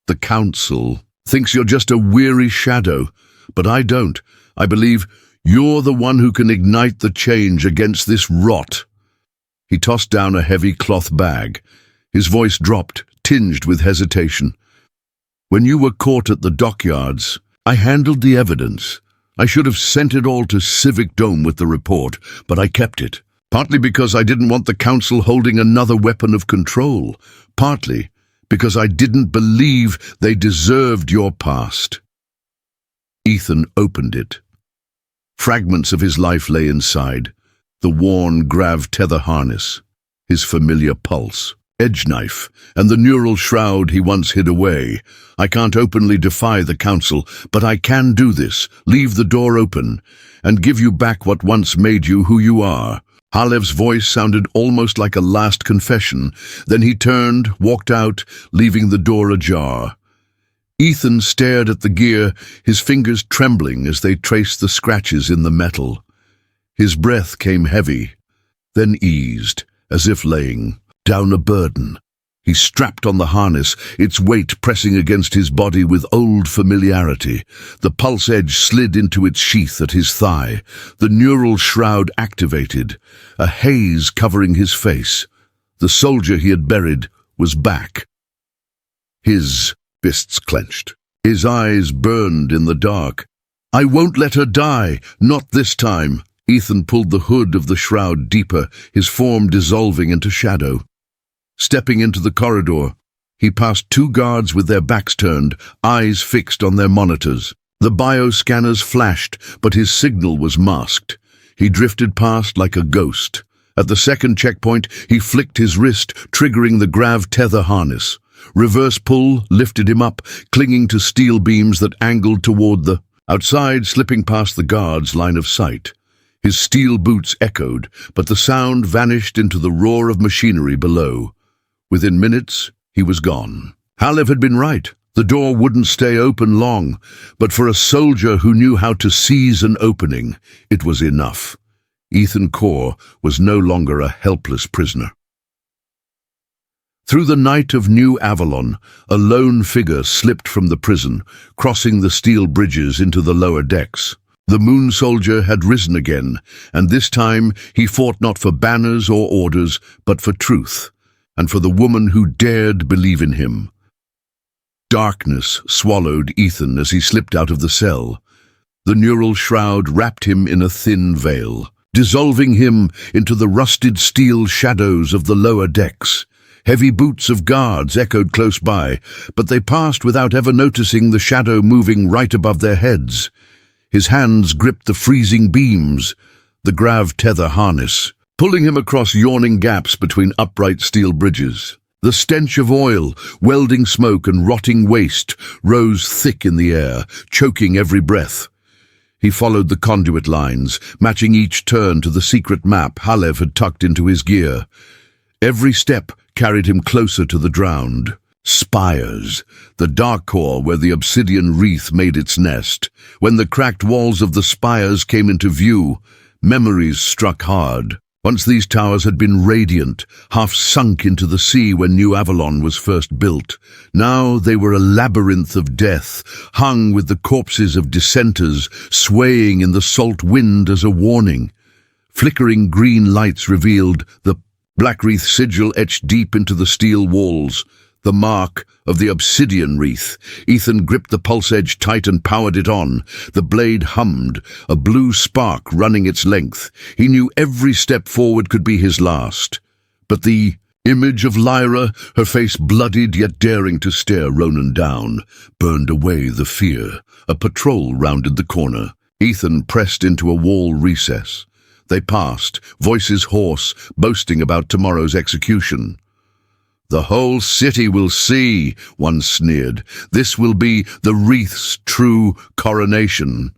[SPEAKER 1] The Council thinks you're just a weary shadow, but I don't. I believe you're the one who can ignite the change against this rot." He tossed down a heavy cloth bag. His voice dropped, tinged with hesitation. "When you were caught at the dockyards, I handled the evidence. I should have sent it all to Civic Dome with the report, but I kept it. Partly because I didn't want the Council holding another weapon of control. Partly because I didn't believe they deserved your past." Ethan opened it. Fragments of his life lay inside. The worn grav tether harness, his familiar pulse, edge knife, and the neural shroud he once hid away. "I can't openly defy the Council, but I can do this, leave the door open, and give you back what once made you who you are." Halev's voice sounded almost like a last confession. Then he turned, walked out, leaving the door ajar. Ethan stared at the gear, his fingers trembling as they traced the scratches in the metal. His breath came heavy, then eased, as if laying down a burden. He strapped on the harness, its weight pressing against his body with old familiarity. The pulse edge slid into its sheath at his thigh. The neural shroud activated, a haze covering his face. The soldier he had buried was back. His fists clenched. His eyes burned in the dark. "I won't let her die, not this time." Ethan pulled the hood of the shroud deeper, his form dissolving into shadow. Stepping into the corridor, he passed two guards with their backs turned, eyes fixed on their monitors. The bioscanners flashed, but his signal was masked. He drifted past like a ghost. At the second checkpoint, he flicked his wrist, triggering the grav tether harness. Reverse pull lifted him up, clinging to steel beams that angled toward the outside, slipping past the guard's line of sight. His steel boots echoed, but the sound vanished into the roar of machinery below. Within minutes, he was gone. Halev had been right. The door wouldn't stay open long, but for a soldier who knew how to seize an opening, it was enough. Ethan Korr was no longer a helpless prisoner. Through the night of New Avalon, a lone figure slipped from the prison, crossing the steel bridges into the lower decks. The Moon Soldier had risen again, and this time he fought not for banners or orders, but for truth, and for the woman who dared believe in him. Darkness swallowed Ethan as he slipped out of the cell. The neural shroud wrapped him in a thin veil, dissolving him into the rusted steel shadows of the lower decks. Heavy boots of guards echoed close by, but they passed without ever noticing the shadow moving right above their heads. His hands gripped the freezing beams, the grav tether harness, pulling him across yawning gaps between upright steel bridges. The stench of oil, welding smoke and rotting waste rose thick in the air, choking every breath. He followed the conduit lines, matching each turn to the secret map Halev had tucked into his gear. Every step carried him closer to the drowned. Spires, the dark core where the Obsidian Wreath made its nest. When the cracked walls of the spires came into view, memories struck hard. Once these towers had been radiant, half sunk into the sea when New Avalon was first built. Now they were a labyrinth of death, hung with the corpses of dissenters, swaying in the salt wind as a warning. Flickering green lights revealed the black wreath sigil etched deep into the steel walls, the mark of the Obsidian Wreath. Ethan gripped the pulse edge tight and powered it on. The blade hummed, a blue spark running its length. He knew every step forward could be his last. But the image of Lyra, her face bloodied yet daring to stare Ronan down, burned away the fear. A patrol rounded the corner. Ethan pressed into a wall recess. They passed, voices hoarse, boasting about tomorrow's execution. "The whole city will see," one sneered. "This will be the Wreath's true coronation."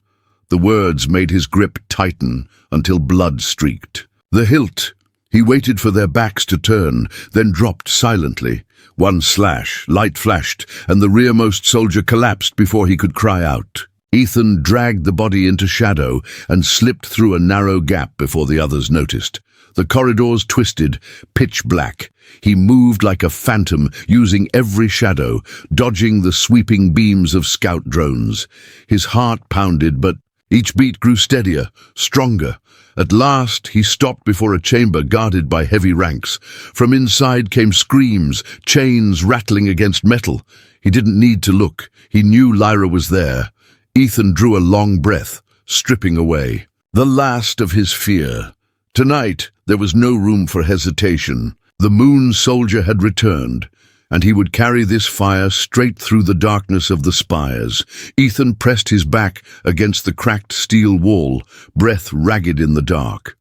[SPEAKER 1] The words made his grip tighten until blood streaked. The hilt. He waited for their backs to turn, then dropped silently. One slash, light flashed, and the rearmost soldier collapsed before he could cry out. Ethan dragged the body into shadow and slipped through a narrow gap before the others noticed. The corridors twisted, pitch black. He moved like a phantom, using every shadow, dodging the sweeping beams of scout drones. His heart pounded, but each beat grew steadier, stronger. At last, he stopped before a chamber guarded by heavy ranks. From inside came screams, chains rattling against metal. He didn't need to look. He knew Lyra was there. Ethan drew a long breath, stripping away. The last of his fear. Tonight, there was no room for hesitation. The Moon Soldier had returned, and he would carry this fire straight through the darkness of the spires. Ethan pressed his back against the cracked steel wall, breath ragged in the dark.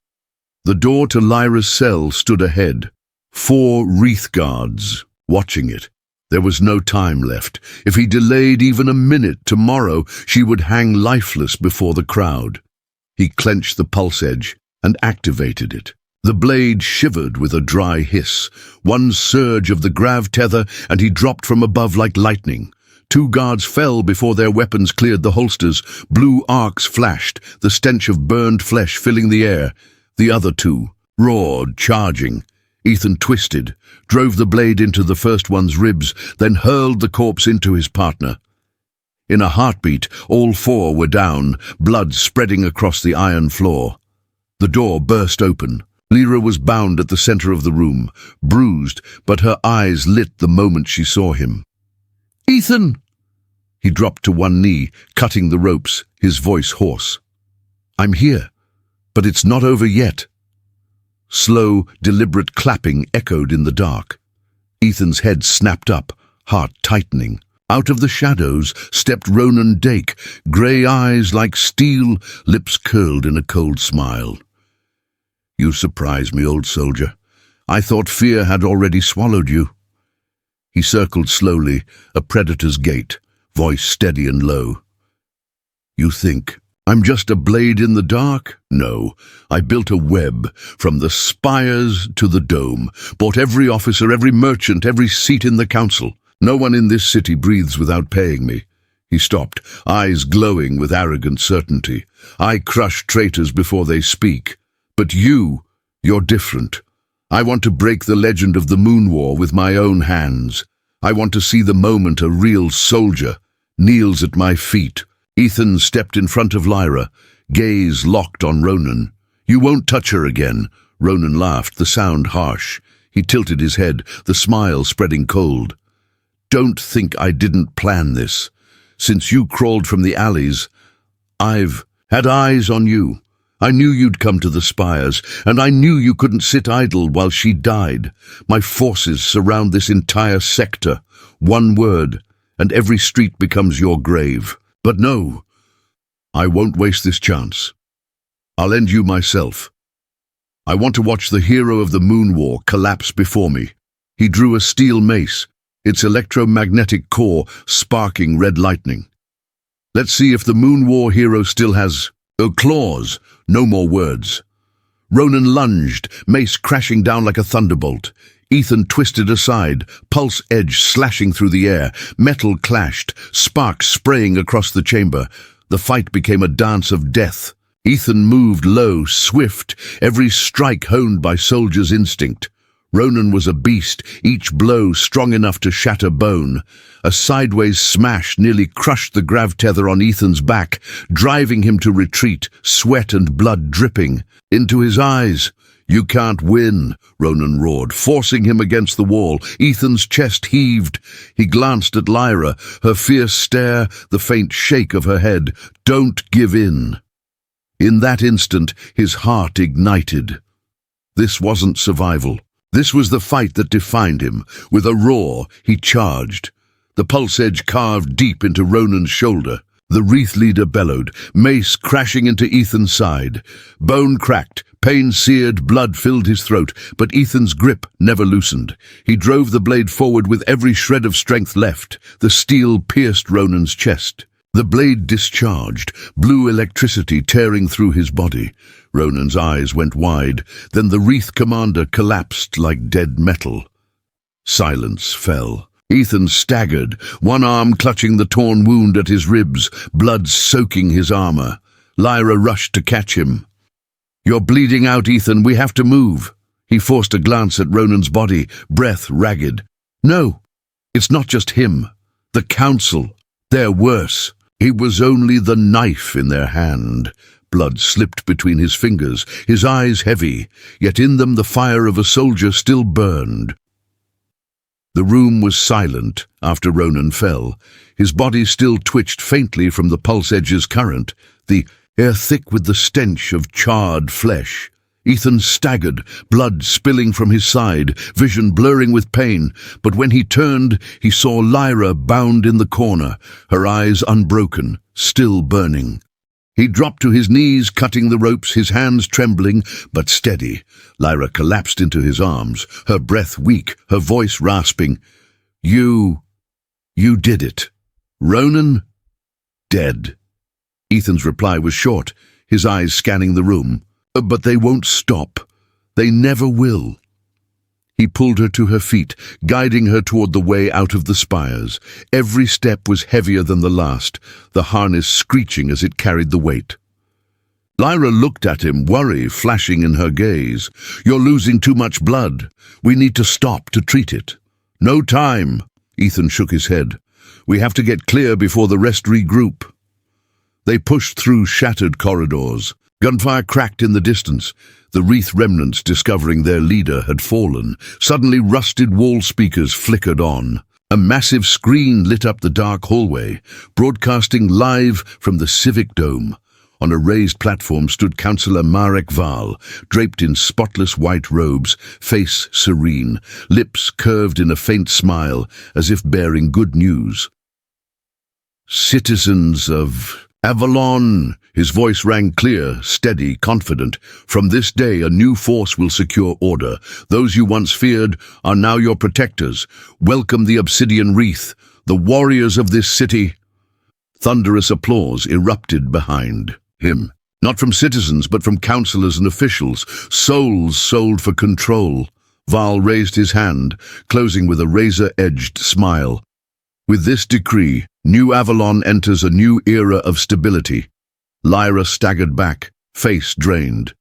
[SPEAKER 1] The door to Lyra's cell stood ahead, 4 Wreath guards watching it. There was no time left. If he delayed even a minute, tomorrow she would hang lifeless before the crowd. He clenched the pulse edge and activated it. The blade shivered with a dry hiss. One surge of the grav tether, and he dropped from above like lightning. 2 guards fell before their weapons cleared the holsters. Blue arcs flashed, the stench of burned flesh filling the air. The other 2 roared, charging. Ethan twisted, drove the blade into the first one's ribs, then hurled the corpse into his partner. In a heartbeat, all 4 were down, blood spreading across the iron floor. The door burst open. Lyra was bound at the center of the room, bruised, but her eyes lit the moment she saw him. "Ethan!" He dropped to one knee, cutting the ropes, his voice hoarse. "I'm here, but it's not over yet." Slow, deliberate clapping echoed in the dark. Ethan's head snapped up, heart tightening. Out of the shadows stepped Ronan Dake, grey eyes like steel, lips curled in a cold smile. "You surprise me, old soldier. I thought fear had already swallowed you." He circled slowly, a predator's gait, voice steady and low. "You think I'm just a blade in the dark? No, I built a web, from the spires to the dome, bought every officer, every merchant, every seat in the council. No one in this city breathes without paying me." He stopped, eyes glowing with arrogant certainty. "I crush traitors before they speak. But you're different. I want to break the legend of the Moon War with my own hands. I want to see the moment a real soldier kneels at my feet." Ethan stepped in front of Lyra, gaze locked on Ronan. "You won't touch her again." Ronan laughed, the sound harsh. He tilted his head, the smile spreading cold. "Don't think I didn't plan this. Since you crawled from the alleys, I've had eyes on you. I knew you'd come to the spires, and I knew you couldn't sit idle while she died. My forces surround this entire sector. One word, and every street becomes your grave. But no, I won't waste this chance. I'll end you myself. I want to watch the hero of the Moon War collapse before me. He drew a steel mace, its electromagnetic core sparking red lightning. Let's see if the Moon War hero still has claws. No more words. Ronan lunged, mace crashing down like a thunderbolt. Ethan twisted aside, pulse edge slashing through the air. Metal clashed, sparks spraying across the chamber. The fight became a dance of death. Ethan moved low, swift, every strike honed by soldier's instinct. Ronan was a beast, each blow strong enough to shatter bone. A sideways smash nearly crushed the grav tether on Ethan's back, driving him to retreat, sweat and blood dripping. Into his eyes. "You can't win," Ronan roared, forcing him against the wall. Ethan's chest heaved. He glanced at Lyra, her fierce stare, the faint shake of her head. "Don't give in." In that instant, his heart ignited. This wasn't survival. This was the fight that defined him. With a roar, he charged. The pulse edge carved deep into Ronan's shoulder. The Wreath leader bellowed, mace crashing into Ethan's side. Bone cracked, pain seared, blood filled his throat, but Ethan's grip never loosened. He drove the blade forward with every shred of strength left. The steel pierced Ronan's chest. The blade discharged, blue electricity tearing through his body. Ronan's eyes went wide, then the Wreath commander collapsed like dead metal. Silence fell. Ethan staggered, one arm clutching the torn wound at his ribs, blood soaking his armor. Lyra rushed to catch him. "You're bleeding out, Ethan. We have to move." He forced a glance at Ronan's body, breath ragged. "No, it's not just him. The Council. They're worse." It was only the knife in their hand. Blood slipped between his fingers, his eyes heavy, yet in them the fire of a soldier still burned. The room was silent after Ronan fell. His body still twitched faintly from the pulse edge's current, the air thick with the stench of charred flesh. Ethan staggered, blood spilling from his side, vision blurring with pain, but when he turned, he saw Lyra bound in the corner, her eyes unbroken, still burning. He dropped to his knees, cutting the ropes, his hands trembling, but steady. Lyra collapsed into his arms, her breath weak, her voice rasping. You did it. Ronan? Dead." Ethan's reply was short, his eyes scanning the room. "But they won't stop. They never will." He pulled her to her feet, guiding her toward the way out of the spires. Every step was heavier than the last, the harness screeching as it carried the weight. Lyra looked at him, worry flashing in her gaze. "You're losing too much blood. We need to stop to treat it." "No time." Ethan shook his head. "We have to get clear before the rest regroup." They pushed through shattered corridors. Gunfire cracked in the distance. The Wreath remnants, discovering their leader, had fallen. Suddenly rusted wall speakers flickered on. A massive screen lit up the dark hallway, broadcasting live from the Civic Dome. On a raised platform stood Councillor Marek Val, draped in spotless white robes, face serene, lips curved in a faint smile, as if bearing good news. "Citizens of Avalon," his voice rang clear, steady, confident. "From this day a new force will secure order. Those you once feared are now your protectors. Welcome the Obsidian Wreath, the warriors of this city." Thunderous applause erupted behind him. Not from citizens, but from councillors and officials, souls sold for control. Val raised his hand, closing with a razor-edged smile. "With this decree, New Avalon enters a new era of stability." Lyra staggered back, face drained.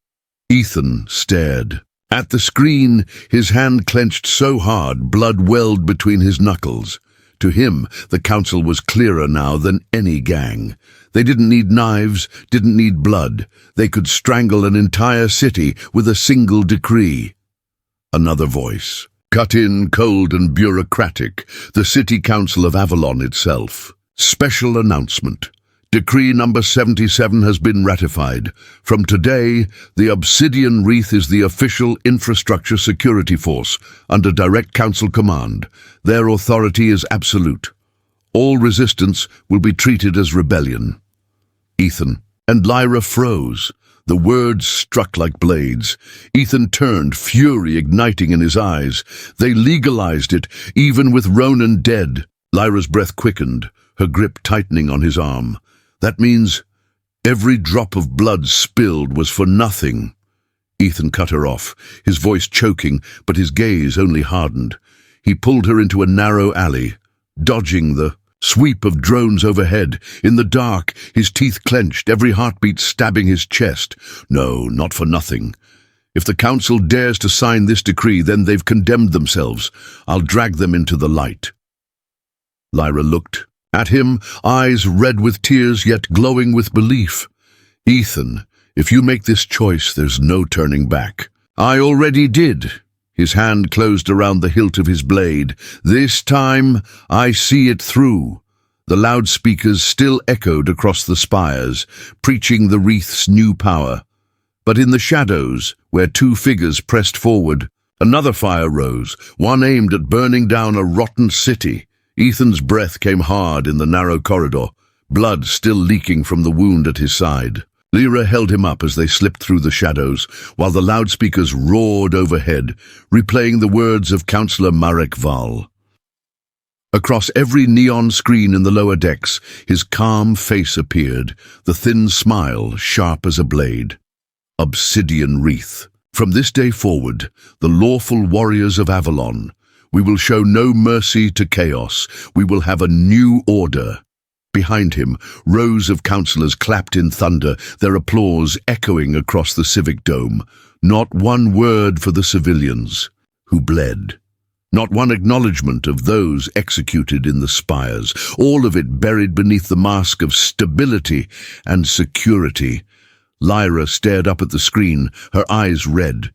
[SPEAKER 1] Ethan stared. At the screen, his hand clenched so hard, blood welled between his knuckles. To him, the council was clearer now than any gang. They didn't need knives, didn't need blood. They could strangle an entire city with a single decree. Another voice. Cut in, cold and bureaucratic, the City Council of Avalon itself. Special announcement. Decree number 77 has been ratified. From today, the Obsidian Wreath is the official infrastructure security force under direct council command. Their authority is absolute. All resistance will be treated as rebellion. Ethan and Lyra froze. The words struck like blades. Ethan turned, fury igniting in his eyes. They legalized it, even with Ronan dead. Lyra's breath quickened, her grip tightening on his arm. That means every drop of blood spilled was for nothing. Ethan cut her off, his voice choking, but his gaze only hardened. He pulled her into a narrow alley, dodging the sweep of drones overhead. In the dark, his teeth clenched, every heartbeat stabbing his chest. No, not for nothing. If the council dares to sign this decree, then they've condemned themselves. I'll drag them into the light. Lyra looked at him, eyes red with tears yet glowing with belief. Ethan, if you make this choice, there's no turning back. I already did. His hand closed around the hilt of his blade. This time, I see it through. The loudspeakers still echoed across the spires, preaching the wreath's new power. But in the shadows, where two figures pressed forward, another fire rose, one aimed at burning down a rotten city. Ethan's breath came hard in the narrow corridor, blood still leaking from the wound at his side. Lyra held him up as they slipped through the shadows, while the loudspeakers roared overhead, replaying the words of Councillor Marek Val. Across every neon screen in the lower decks, his calm face appeared, the thin smile sharp as a blade. Obsidian Wreath. From this day forward, the lawful warriors of Avalon, we will show no mercy to chaos. We will have a new order. Behind him, rows of councillors clapped in thunder, their applause echoing across the civic dome. Not one word for the civilians who bled. Not one acknowledgement of those executed in the spires. All of it buried beneath the mask of stability and security. Lyra stared up at the screen, her eyes red.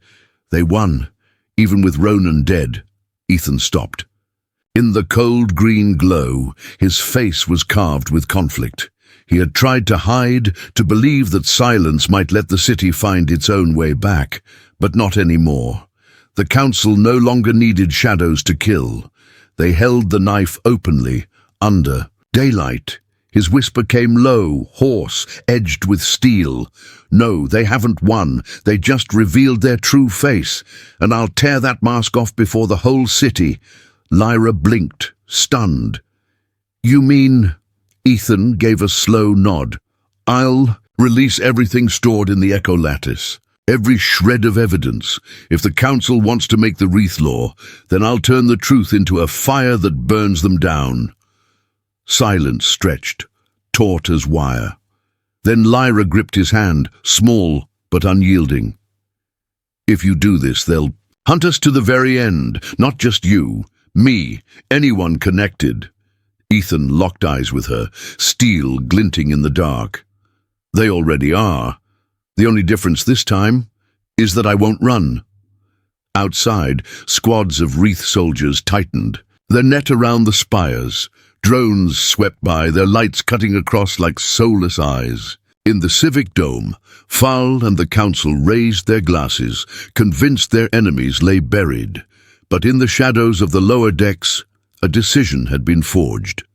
[SPEAKER 1] They won, even with Ronan dead. Ethan stopped. In the cold green glow, his face was carved with conflict. He had tried to hide, to believe that silence might let the city find its own way back, but not anymore. The council no longer needed shadows to kill. They held the knife openly, under daylight. His whisper came low, hoarse, edged with steel. No, they haven't won. They just revealed their true face, and I'll tear that mask off before the whole city. Lyra blinked, stunned. You mean? Ethan gave a slow nod. I'll release everything stored in the Echo Lattice. Every shred of evidence. If the council wants to make the Wreath law, then I'll turn the truth into a fire that burns them down. Silence stretched, taut as wire. Then Lyra gripped his hand, small but unyielding. If you do this, they'll hunt us to the very end, not just you, me, anyone connected. Ethan locked eyes with her, steel glinting in the dark. They already are. The only difference this time is that I won't run. Outside, squads of Wreath soldiers tightened, their net around the spires. Drones swept by, their lights cutting across like soulless eyes. In the civic dome, Fal and the council raised their glasses, convinced their enemies lay buried. But in the shadows of the lower decks, a decision had been forged.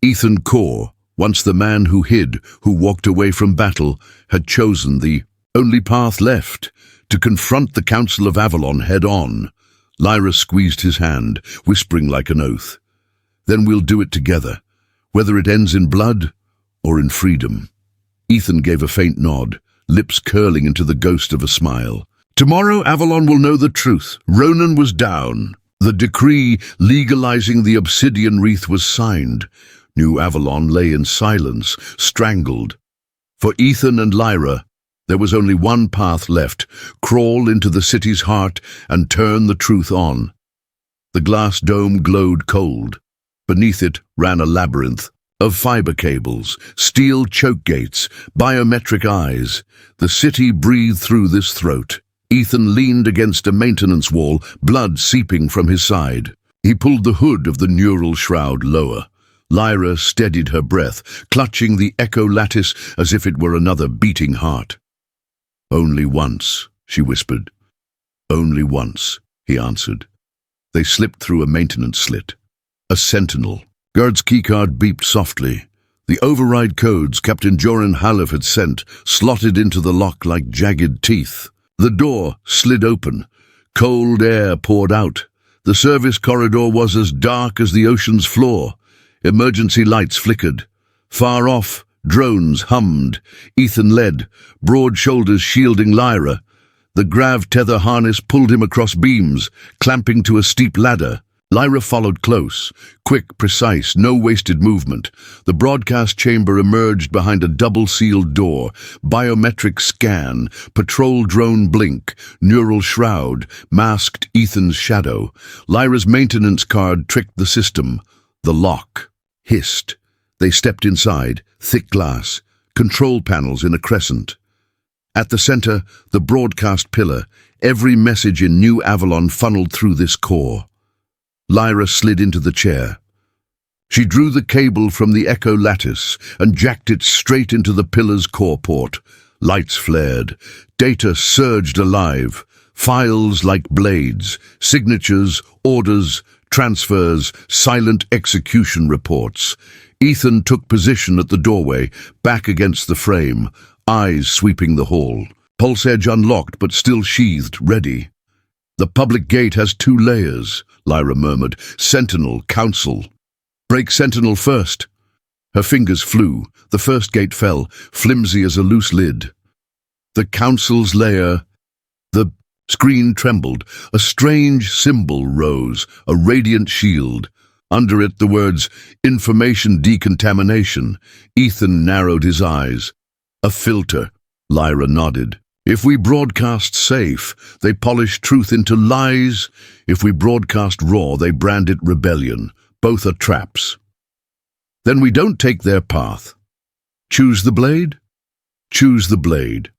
[SPEAKER 1] Ethan Korr, once the man who hid, who walked away from battle, had chosen the only path left, to confront the Council of Avalon head-on. Lyra squeezed his hand, whispering like an oath. Then we'll do it together, whether it ends in blood or in freedom. Ethan gave a faint nod, lips curling into the ghost of a smile. Tomorrow Avalon will know the truth. Ronan was down. The decree legalizing the Obsidian Wreath was signed. New Avalon lay in silence, strangled. For Ethan and Lyra, there was only one path left: crawl into the city's heart and turn the truth on. The glass dome glowed cold. Beneath it ran a labyrinth of fiber cables, steel choke gates, biometric eyes. The city breathed through this throat. Ethan leaned against a maintenance wall, blood seeping from his side. He pulled the hood of the neural shroud lower. Lyra steadied her breath, clutching the echo lattice as if it were another beating heart. "Only once," she whispered. "Only once," he answered. They slipped through a maintenance slit. A sentinel. Gerd's keycard beeped softly. The override codes Captain Joran Halef had sent slotted into the lock like jagged teeth. The door slid open. Cold air poured out. The service corridor was as dark as the ocean's floor. Emergency lights flickered. Far off, drones hummed. Ethan led, broad shoulders shielding Lyra. The grav tether harness pulled him across beams, clamping to a steep ladder. Lyra followed close, quick, precise, no wasted movement. The broadcast chamber emerged behind a double-sealed door. Biometric scan, patrol drone blink, neural shroud, masked Ethan's shadow. Lyra's maintenance card tricked the system. The lock hissed. They stepped inside, thick glass, control panels in a crescent. At the center, the broadcast pillar. Every message in New Avalon funneled through this core. Lyra slid into the chair. She drew the cable from the echo lattice and jacked it straight into the pillar's core port. Lights flared. Data surged alive. Files like blades. Signatures, orders, transfers, silent execution reports. Ethan took position at the doorway, back against the frame, eyes sweeping the hall. Pulse edge unlocked but still sheathed, ready. "The public gate has 2 layers, Lyra murmured. "Sentinel, Council." "Break Sentinel first." Her fingers flew. The first gate fell, flimsy as a loose lid. "The Council's layer." The screen trembled. A strange symbol rose, a radiant shield. Under it the words, "Information decontamination." Ethan narrowed his eyes. "A filter," Lyra nodded. "If we broadcast safe, they polish truth into lies. If we broadcast raw, they brand it rebellion. Both are traps. Then we don't take their path. Choose the blade? Choose the blade."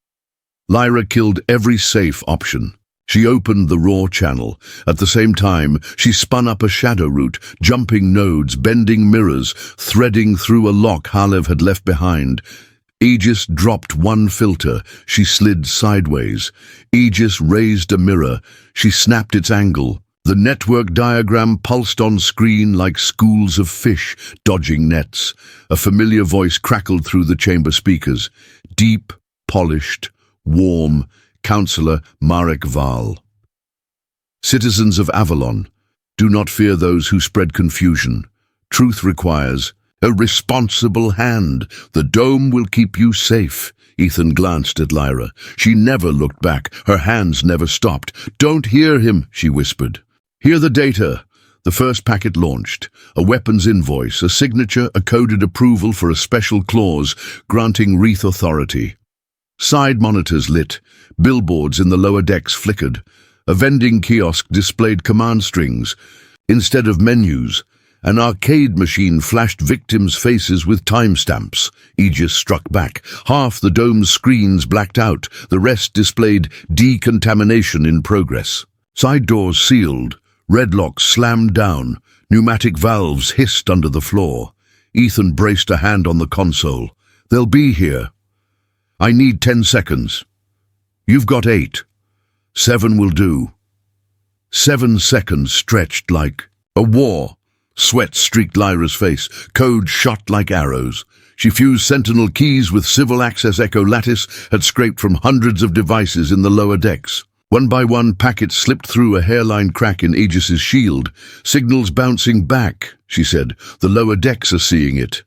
[SPEAKER 1] Lyra killed every safe option. She opened the raw channel. At the same time, she spun up a shadow route, jumping nodes, bending mirrors, threading through a lock Halef had left behind. Aegis dropped one filter. She slid sideways. Aegis raised a mirror. She snapped its angle. The network diagram pulsed on screen like schools of fish dodging nets. A familiar voice crackled through the chamber speakers. Deep, polished, warm, Counselor Marek Val. "Citizens of Avalon, do not fear those who spread confusion. Truth requires a responsible hand. The dome will keep you safe." Ethan glanced at Lyra. She never looked back. Her hands never stopped. "Don't hear him," she whispered. "Hear the data." The first packet launched. A weapons invoice, a signature, a coded approval for a special clause granting Wreath authority. Side monitors lit. Billboards in the lower decks flickered. A vending kiosk displayed command strings. Instead of menus, an arcade machine flashed victims' faces with timestamps. Aegis struck back. Half the dome's screens blacked out. The rest displayed decontamination in progress. Side doors sealed. Red locks slammed down. Pneumatic valves hissed under the floor. Ethan braced a hand on the console. "They'll be here. I need 10 seconds. You've got 8. 7 will do." 7 seconds stretched like a war. Sweat streaked Lyra's face. Code shot like arrows. She fused Sentinel keys with civil access echo lattice, had scraped from hundreds of devices in the lower decks. One by one, packets slipped through a hairline crack in Aegis's shield. "Signals bouncing back," she said. "The lower decks are seeing it."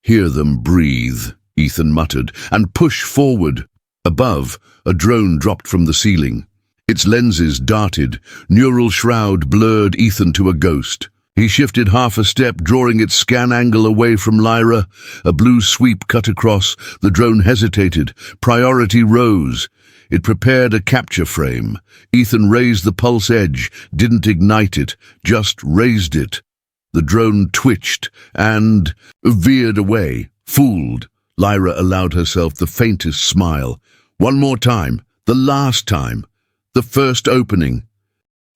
[SPEAKER 1] "Hear them breathe," Ethan muttered, "and push forward." Above, a drone dropped from the ceiling. Its lenses darted. Neural shroud blurred Ethan to a ghost. He shifted half a step, drawing its scan angle away from Lyra. A blue sweep cut across. The drone hesitated. Priority rose. It prepared a capture frame. Ethan raised the pulse edge, didn't ignite it, just raised it. The drone twitched and veered away, fooled. Lyra allowed herself the faintest smile. One more time, the last time, the first opening.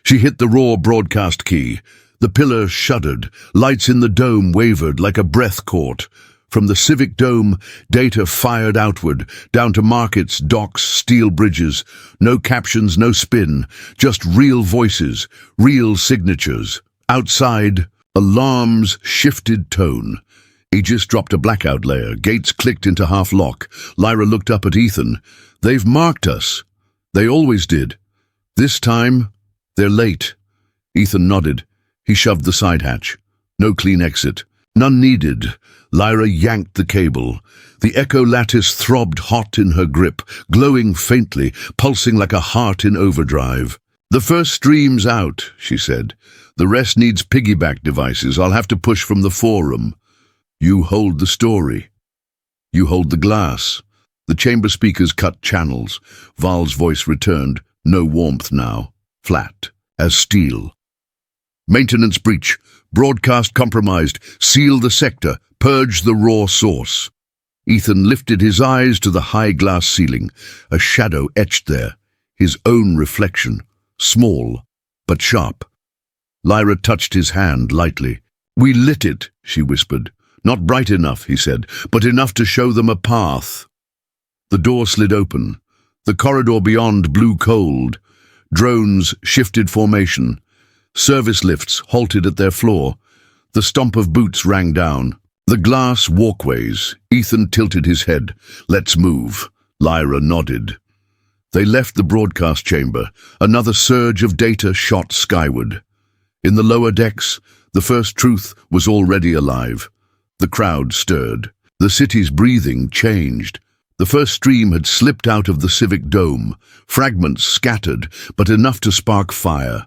[SPEAKER 1] She hit the raw broadcast key. The pillar shuddered. Lights in the dome wavered like a breath caught. From the civic dome, data fired outward, down to markets, docks, steel bridges. No captions, no spin, just real voices, real signatures. Outside, alarms shifted tone. Aegis dropped a blackout layer. Gates clicked into half-lock. Lyra looked up at Ethan. "They've marked us. They always did. This time, they're late." Ethan nodded. He shoved the side hatch. No clean exit. None needed. Lyra yanked the cable. The echo lattice throbbed hot in her grip, glowing faintly, pulsing like a heart in overdrive. "The first stream's out," she said. "The rest needs piggyback devices. I'll have to push from the forum. You hold the story. You hold the glass." The chamber speakers cut channels. Val's voice returned, no warmth now, flat as steel. "Maintenance breach. Broadcast compromised. Seal the sector. Purge the raw source." Ethan lifted his eyes to the high glass ceiling. A shadow etched there. His own reflection. Small, but sharp. Lyra touched his hand lightly. "We lit it," she whispered. "Not bright enough," he said, "but enough to show them a path." The door slid open. The corridor beyond blew cold. Drones shifted formation. Service lifts halted at their floor. The stomp of boots rang down. The glass walkways. Ethan tilted his head. "Let's move." Lyra nodded. They left the broadcast chamber. Another surge of data shot skyward. In the lower decks, the first truth was already alive. The crowd stirred. The city's breathing changed. The first stream had slipped out of the civic dome. Fragments scattered, but enough to spark fire.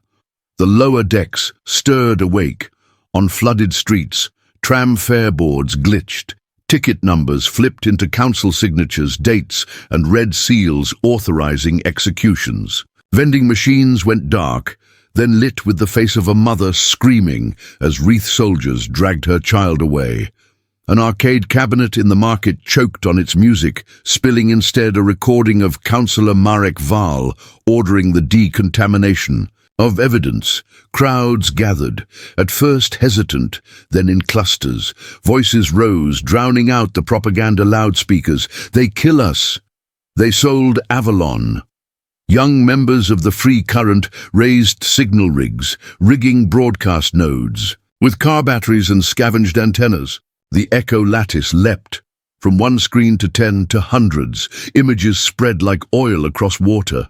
[SPEAKER 1] The lower decks stirred awake. On flooded streets, tram fare boards glitched. Ticket numbers flipped into council signatures, dates, and red seals authorizing executions. Vending machines went dark, then lit with the face of a mother screaming as Wreath soldiers dragged her child away. An arcade cabinet in the market choked on its music, spilling instead a recording of Councillor Marek Val ordering the decontamination of evidence. Crowds gathered, at first hesitant, then in clusters. Voices rose, drowning out the propaganda loudspeakers. "They kill us. They sold Avalon." Young members of the Free Current raised signal rigs, rigging broadcast nodes. With car batteries and scavenged antennas, the echo lattice leapt. From one screen to 10 to hundreds, images spread like oil across water.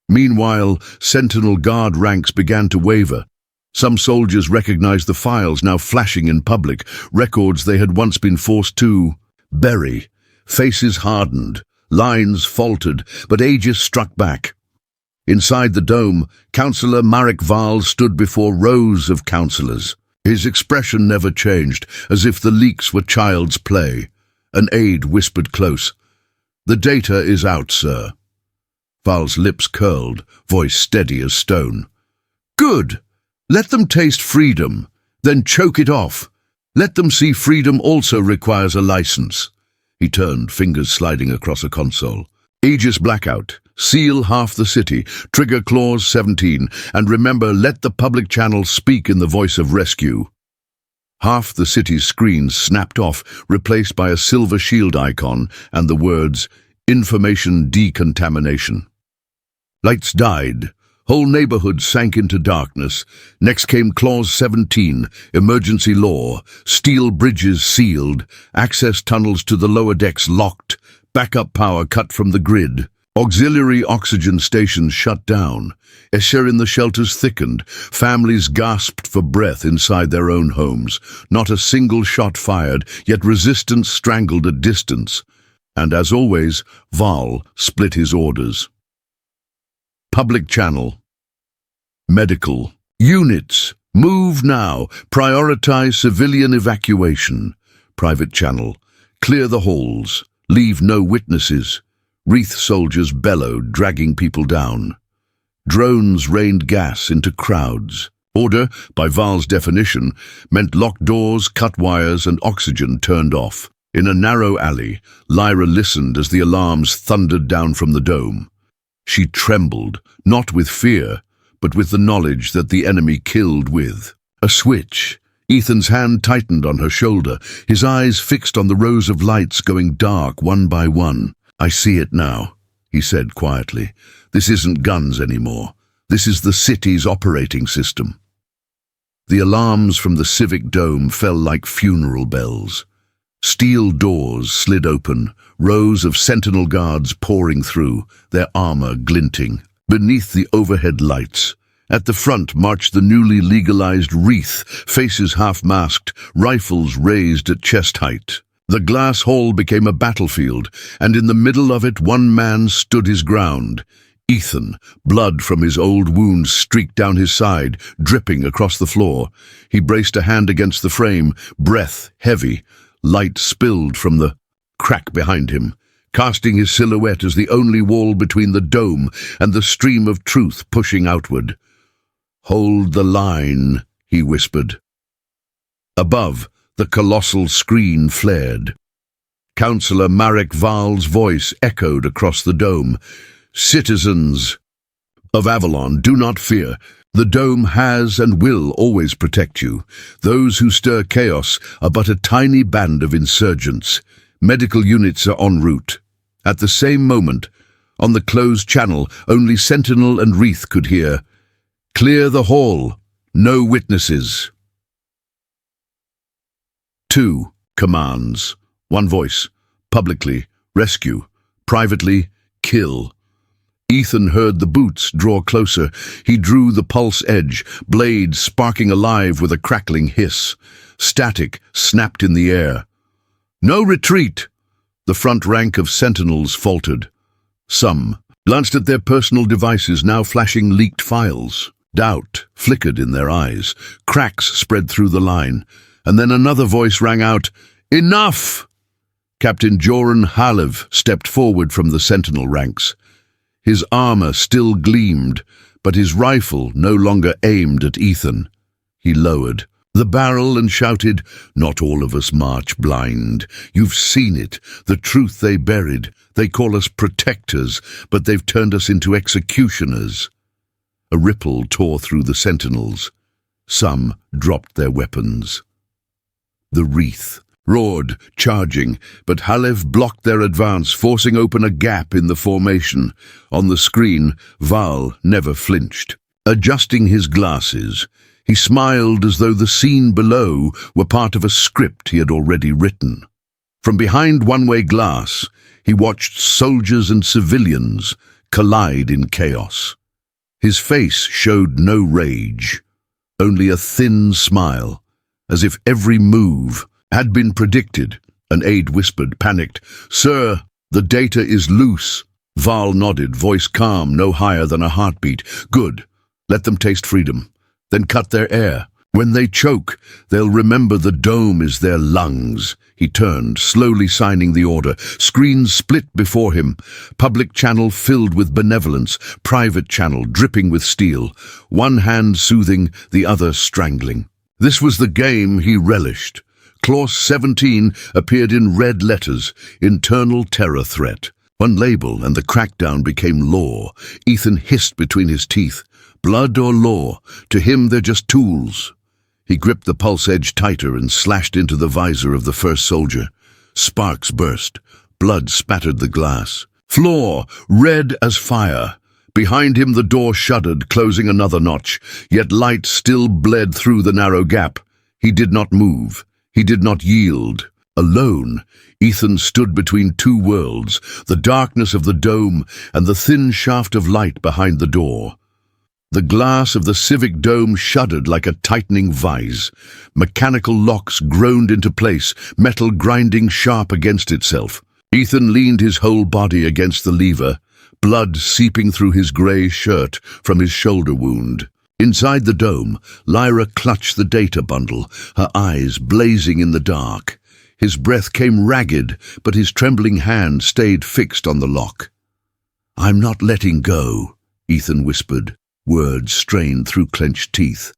[SPEAKER 1] Meanwhile, Sentinel Guard ranks began to waver. Some soldiers recognized the files now flashing in public, records they had once been forced to bury. Faces hardened, lines faltered, but Aegis struck back. Inside the dome, Councillor Marek Val stood before rows of councillors. His expression never changed, as if the leaks were child's play. An aide whispered close, "The data is out, sir." Val's lips curled, voice steady as stone. "Good. Let them taste freedom, then choke it off. Let them see freedom also requires a license." He turned, fingers sliding across a console. "Aegis blackout. Seal half the city. Trigger clause 17. And remember, let the public channel speak in the voice of rescue." Half the city's screens snapped off, replaced by a silver shield icon and the words, "Information decontamination." Lights died. Whole neighborhoods sank into darkness. Next came Clause 17, emergency law, steel bridges sealed, access tunnels to the lower decks locked, backup power cut from the grid. Auxiliary oxygen stations shut down. Pressure in the shelters thickened. Families gasped for breath inside their own homes. Not a single shot fired, yet resistance strangled at distance. And as always, Val split his orders. Public channel. Medical. Units. Move now. Prioritize civilian evacuation. Private channel. Clear the halls. Leave no witnesses. Wreath soldiers bellowed, dragging people down. Drones rained gas into crowds. Order, by Val's definition, meant locked doors, cut wires, and oxygen turned off. In a narrow alley, Lyra listened as the alarms thundered down from the dome. She trembled, not with fear, but with the knowledge that the enemy killed with. A switch. Ethan's hand tightened on her shoulder, his eyes fixed on the rows of lights going dark one by one. "I see it now," he said quietly. "This isn't guns anymore. This is the city's operating system." The alarms from the civic dome fell like funeral bells. Steel doors slid open, rows of sentinel guards pouring through, their armor glinting. Beneath the overhead lights, at the front marched the newly legalized Wreath, faces half-masked, rifles raised at chest height. The glass hall became a battlefield, and in the middle of it one man stood his ground. Ethan, blood from his old wounds streaked down his side, dripping across the floor. He braced a hand against the frame, breath heavy. Light spilled from the crack behind him, casting his silhouette as the only wall between the dome and the stream of truth pushing outward. "Hold the line," he whispered. Above, the colossal screen flared. Councillor Marek Val's voice echoed across the dome. "Citizens of Avalon, do not fear. The dome has and will always protect you. Those who stir chaos are but a tiny band of insurgents. Medical units are en route." At the same moment, on the closed channel, only Sentinel and Wreath could hear, "Clear the hall. No witnesses." 2 commands. One voice. Publicly, rescue. Privately, kill. Ethan heard the boots draw closer. He drew the pulse edge, blade sparking alive with a crackling hiss. Static snapped in the air. "No retreat!" The front rank of sentinels faltered. Some glanced at their personal devices, now flashing leaked files. Doubt flickered in their eyes. Cracks spread through the line. And then another voice rang out, "Enough!" Captain Joran Halev stepped forward from the sentinel ranks. His armor still gleamed, but his rifle no longer aimed at Ethan. He lowered the barrel and shouted, "Not all of us march blind. You've seen it, the truth they buried. They call us protectors, but they've turned us into executioners." A ripple tore through the sentinels. Some dropped their weapons. The Wreath roared, charging, but Halev blocked their advance, forcing open a gap in the formation. On the screen, Val never flinched. Adjusting his glasses, he smiled as though the scene below were part of a script he had already written. From behind one-way glass, he watched soldiers and civilians collide in chaos. His face showed no rage, only a thin smile, as if every move had been predicted. An aide whispered, panicked, "Sir, the data is loose." Val nodded, voice calm, no higher than a heartbeat. "Good. Let them taste freedom. Then cut their air. When they choke, they'll remember the dome is their lungs." He turned, slowly signing the order. Screens split before him. Public channel filled with benevolence, private channel dripping with steel. One hand soothing, the other strangling. This was the game he relished. Clause 17 appeared in red letters, internal terror threat. One label and the crackdown became law. Ethan hissed between his teeth. Blood or law, to him they're just tools. He gripped the pulse edge tighter and slashed into the visor of the first soldier. Sparks burst. Blood spattered the glass. Floor, red as fire. Behind him the door shuddered, closing another notch, yet light still bled through the narrow gap. He did not move. He did not yield. Alone, Ethan stood between two worlds, the darkness of the dome and the thin shaft of light behind the door. The glass of the civic dome shuddered like a tightening vise. Mechanical locks groaned into place, metal grinding sharp against itself. Ethan leaned his whole body against the lever, blood seeping through his grey shirt from his shoulder wound. Inside the dome, Lyra clutched the data bundle, her eyes blazing in the dark. His breath came ragged, but his trembling hand stayed fixed on the lock. "I'm not letting go," Ethan whispered, words strained through clenched teeth.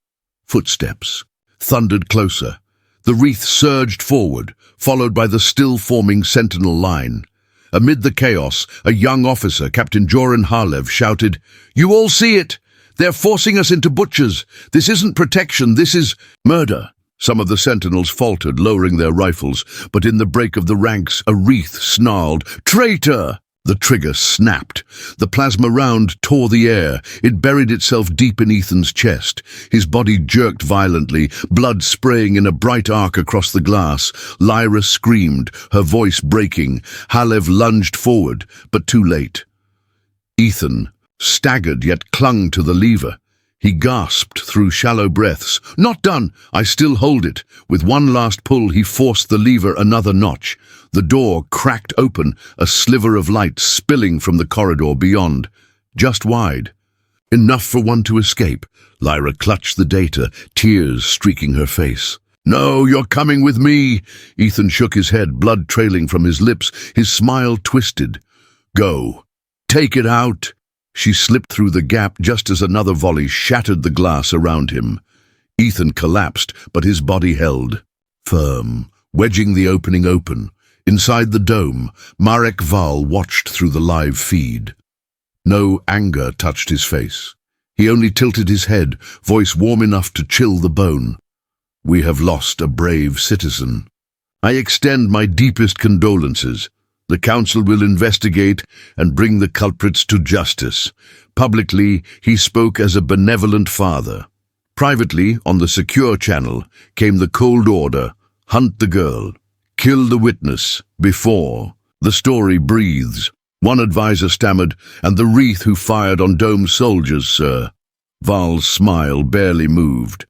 [SPEAKER 1] Footsteps thundered closer. The Wreath surged forward, followed by the still-forming sentinel line. Amid the chaos, a young officer, Captain Joran Halev, shouted, "You all see it! They're forcing us into butchers. This isn't protection, this is murder. Some of the sentinels faltered, lowering their rifles, but in the break of the ranks, a wreath snarled, "Traitor!" The trigger snapped. The plasma round tore the air. It buried itself deep in Ethan's chest. His body jerked violently, blood spraying in a bright arc across the glass. Lyra screamed, her voice breaking. Halev lunged forward, but too late. Ethan staggered yet clung to the lever. He gasped through shallow breaths. "Not done! I still hold it." With one last pull, he forced the lever another notch. The door cracked open, a sliver of light spilling from the corridor beyond, just wide. Enough for one to escape. Lyra clutched the data, tears streaking her face. "No, you're coming with me." Ethan shook his head, blood trailing from his lips, his smile twisted. "Go. Take it out." She slipped through the gap just as another volley shattered the glass around him. Ethan collapsed, but his body held, firm, wedging the opening open. Inside the dome, Marek Val watched through the live feed. No anger touched his face. He only tilted his head, voice warm enough to chill the bone. "We have lost a brave citizen. I extend my deepest condolences. The Council will investigate and bring the culprits to justice." Publicly, he spoke as a benevolent father. Privately, on the secure channel, came the cold order: hunt the girl, kill the witness, before. The story breathes. One advisor stammered, "And the wreath who fired on Dome soldiers, sir." Val's smile barely moved.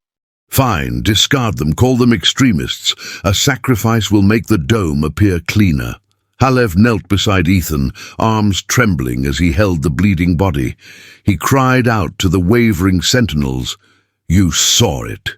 [SPEAKER 1] "Fine, discard them, call them extremists. A sacrifice will make the Dome appear cleaner." Halev knelt beside Ethan, arms trembling as he held the bleeding body. He cried out to the wavering sentinels, "You saw it.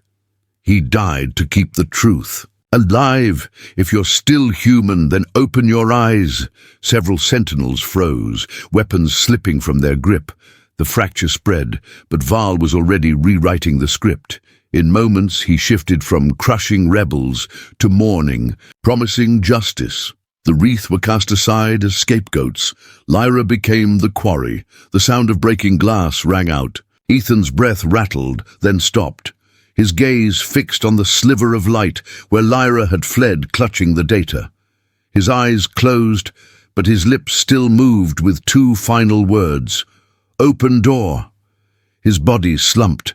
[SPEAKER 1] He died to keep the truth. Alive! If you're still human, then open your eyes." Several sentinels froze, weapons slipping from their grip. The fracture spread, but Val was already rewriting the script. In moments, he shifted from crushing rebels to mourning, promising justice. The wreath were cast aside as scapegoats. Lyra became the quarry. The sound of breaking glass rang out. Ethan's breath rattled, then stopped. His gaze fixed on the sliver of light where Lyra had fled, clutching the data. His eyes closed, but his lips still moved with two final words: "Open door." His body slumped,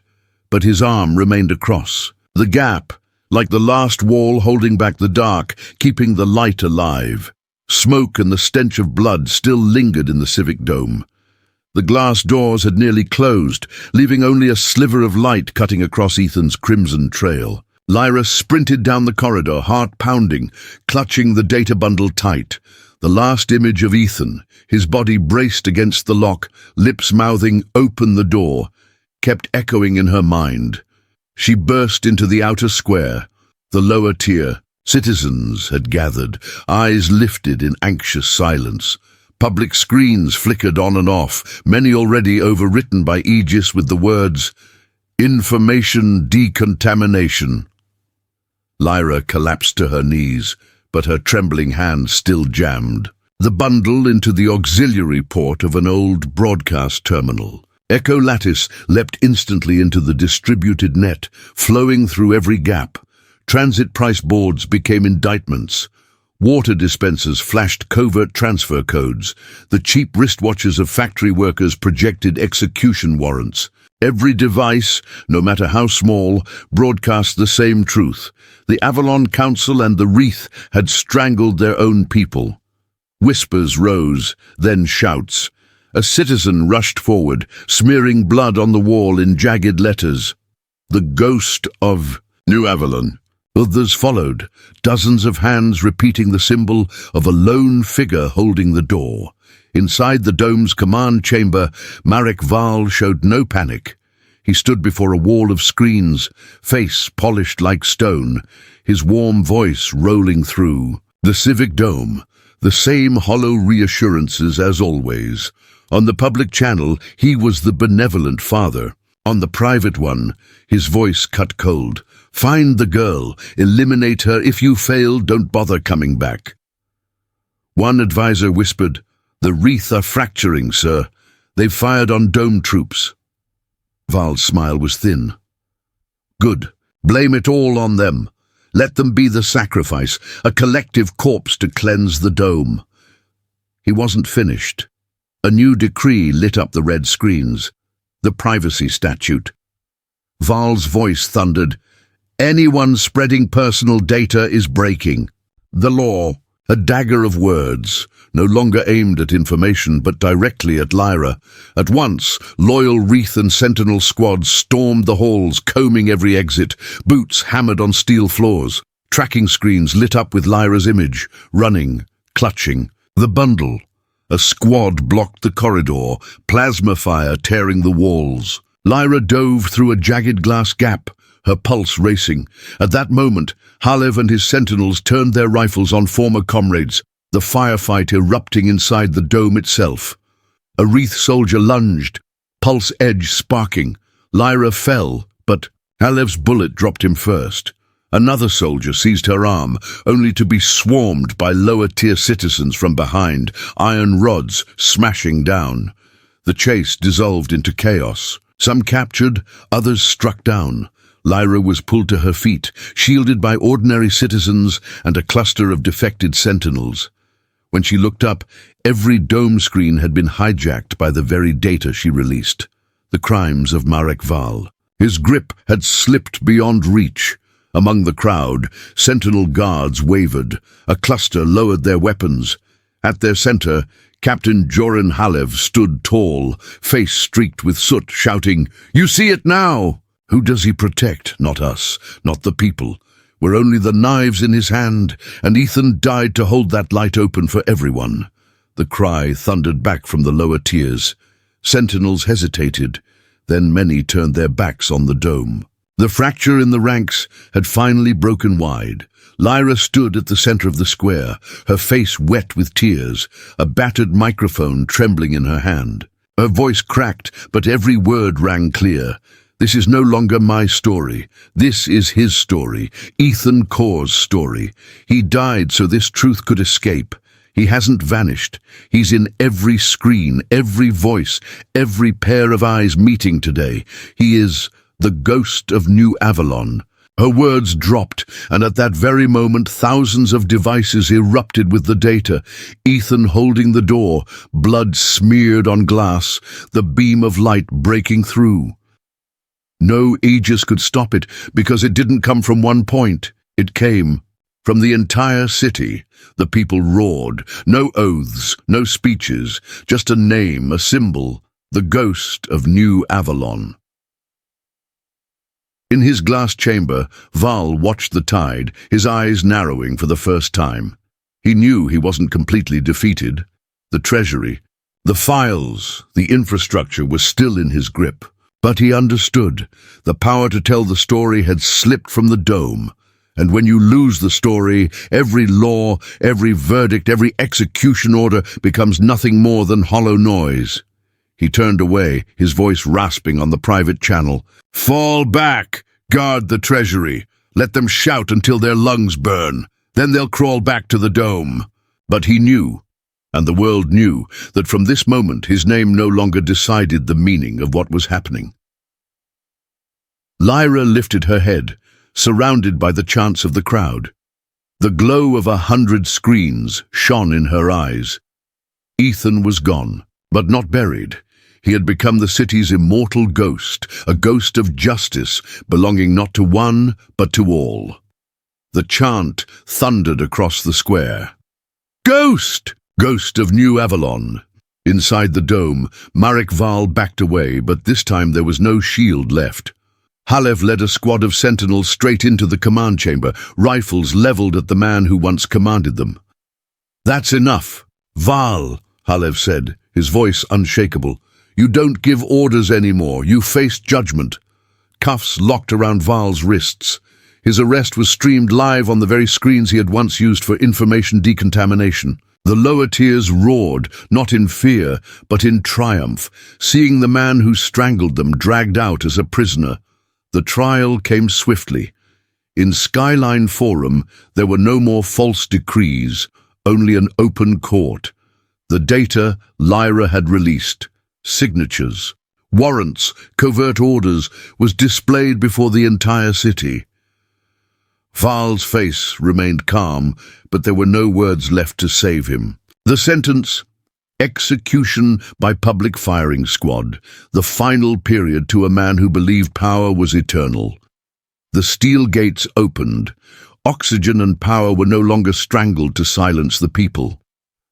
[SPEAKER 1] but his arm remained across. The gap, like the last wall holding back the dark, keeping the light alive. Smoke and the stench of blood still lingered in the civic dome. The glass doors had nearly closed, leaving only a sliver of light cutting across Ethan's crimson trail. Lyra sprinted down the corridor, heart pounding, clutching the data bundle tight. The last image of Ethan, his body braced against the lock, lips mouthing, "Open the door," kept echoing in her mind. She burst into the outer square. The lower tier, citizens had gathered, eyes lifted in anxious silence. Public screens flickered on and off, many already overwritten by Aegis with the words, "Information decontamination." Lyra collapsed to her knees, but her trembling hand still jammed the bundle into the auxiliary port of an old broadcast terminal. Echo lattice leapt instantly into the distributed net, flowing through every gap. Transit price boards became indictments. Water dispensers flashed covert transfer codes. The cheap wristwatches of factory workers projected execution warrants. Every device, no matter how small, broadcast the same truth. The Avalon Council and the Wreath had strangled their own people. Whispers rose, then shouts. A citizen rushed forward, smearing blood on the wall in jagged letters. "The Ghost of New Avalon." Others followed, dozens of hands repeating the symbol of a lone figure holding the door. Inside the dome's command chamber, Marek Val showed no panic. He stood before a wall of screens, face polished like stone, his warm voice rolling through. The civic dome, the same hollow reassurances as always. On the public channel, he was the benevolent father. On the private one, his voice cut cold. "Find the girl, eliminate her. If you fail, don't bother coming back." One advisor whispered, "The Wreath are fracturing, sir. They've fired on dome troops." Val's smile was thin. Good. Blame it all on them. Let them be the sacrifice, a collective corpse to cleanse the dome. He wasn't finished. A new decree lit up the red screens. The privacy statute. Val's voice thundered, "Anyone spreading personal data is breaking the law." A dagger of words, no longer aimed at information but directly at Lyra. At once, loyal Wreath and Sentinel squads stormed the halls, combing every exit, boots hammered on steel floors, tracking screens lit up with Lyra's image, running, clutching. The bundle. A squad blocked the corridor, plasma fire tearing the walls. Lyra dove through a jagged glass gap, her pulse racing. At that moment, Halev and his sentinels turned their rifles on former comrades, the firefight erupting inside the dome itself. A Wreath soldier lunged, pulse edge sparking. Lyra fell, but Halev's bullet dropped him first. Another soldier seized her arm, only to be swarmed by lower-tier citizens from behind, iron rods smashing down. The chase dissolved into chaos. Some captured, others struck down. Lyra was pulled to her feet, shielded by ordinary citizens and a cluster of defected sentinels. When she looked up, every dome screen had been hijacked by the very data she released. The crimes of Marek Val. His grip had slipped beyond reach. Among the crowd, sentinel guards wavered. A cluster lowered their weapons. At their center, Captain Joran Halev stood tall, face streaked with soot, shouting, "You see it now!" Who does he protect? Not us, not the people. We're only the knives in his hand, and Ethan died to hold that light open for everyone. The cry thundered back from the lower tiers. Sentinels hesitated, then many turned their backs on the dome. The fracture in the ranks had finally broken wide. Lyra stood at the center of the square, her face wet with tears, a battered microphone trembling in her hand. Her voice cracked, but every word rang clear. This is no longer my story. This is his story, Ethan Korr's story. He died so this truth could escape. He hasn't vanished. He's in every screen, every voice, every pair of eyes meeting today. He is the Ghost of New Avalon. Her words dropped, and at that very moment thousands of devices erupted with the data. Ethan holding the door, blood smeared on glass, the beam of light breaking through. No Aegis could stop it because it didn't come from one point. It came from the entire city. The people roared. No oaths, no speeches, just a name, a symbol, the Ghost of New Avalon. In his glass chamber, Val watched the tide, his eyes narrowing for the first time. He knew he wasn't completely defeated. The treasury, the files, the infrastructure was still in his grip. But he understood. The power to tell the story had slipped from the dome. And when you lose the story, every law, every verdict, every execution order becomes nothing more than hollow noise. He turned away, his voice rasping on the private channel. "Fall back! Guard the treasury! Let them shout until their lungs burn. Then they'll crawl back to the dome." But he knew, and the world knew, that from this moment his name no longer decided the meaning of what was happening. Lyra lifted her head, surrounded by the chants of the crowd. The glow of 100 screens shone in her eyes. Ethan was gone, but not buried. He had become the city's immortal ghost, a ghost of justice, belonging not to one, but to all. The chant thundered across the square. "Ghost! Ghost of New Avalon!" Inside the dome, Marek Val backed away, but this time there was no shield left. Halev led a squad of sentinels straight into the command chamber, rifles leveled at the man who once commanded them. "That's enough. Val," Halev said, his voice unshakable. "You don't give orders anymore. You face judgment." Cuffs locked around Val's wrists. His arrest was streamed live on the very screens he had once used for information decontamination. The lower tiers roared, not in fear, but in triumph, seeing the man who strangled them dragged out as a prisoner. The trial came swiftly. In Skyline Forum, there were no more false decrees, only an open court. The data Lyra had released, signatures, Warrants, covert orders, was displayed before the entire city. Val's face remained calm, but there were no words left to save him. The sentence, execution by public firing squad, the final period to a man who believed power was eternal. The steel gates opened. Oxygen and power were no longer strangled to silence the people.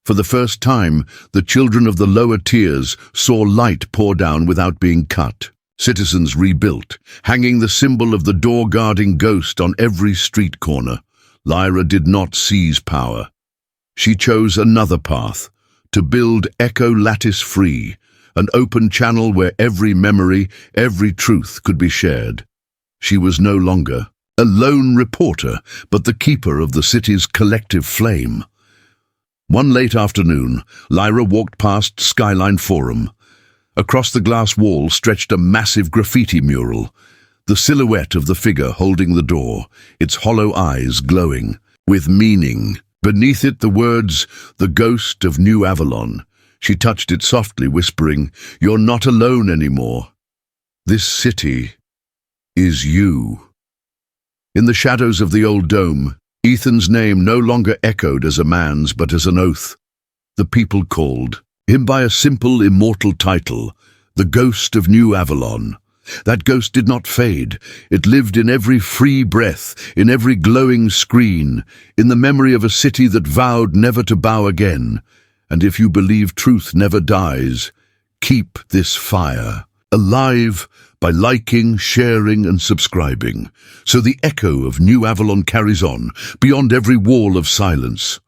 [SPEAKER 1] For the first time, the children of the lower tiers saw light pour down without being cut. Citizens rebuilt, hanging the symbol of the door-guarding ghost on every street corner. Lyra did not seize power. She chose another path, to build Echo lattice-free, an open channel where every memory, every truth could be shared. She was no longer a lone reporter, but the keeper of the city's collective flame. One late afternoon, Lyra walked past Skyline Forum. Across the glass wall stretched a massive graffiti mural, the silhouette of the figure holding the door, its hollow eyes glowing with meaning. Beneath it the words, "The Ghost of New Avalon." She touched it softly, whispering, "You're not alone anymore. This city is you." In the shadows of the old dome, Ethan's name no longer echoed as a man's but as an oath. The people called him by a simple, immortal title, the Ghost of New Avalon. That ghost did not fade. It lived in every free breath, in every glowing screen, in the memory of a city that vowed never to bow again. And if you believe truth never dies, keep this fire alive by liking, sharing, and subscribing, so the echo of New Avalon carries on, beyond every wall of silence.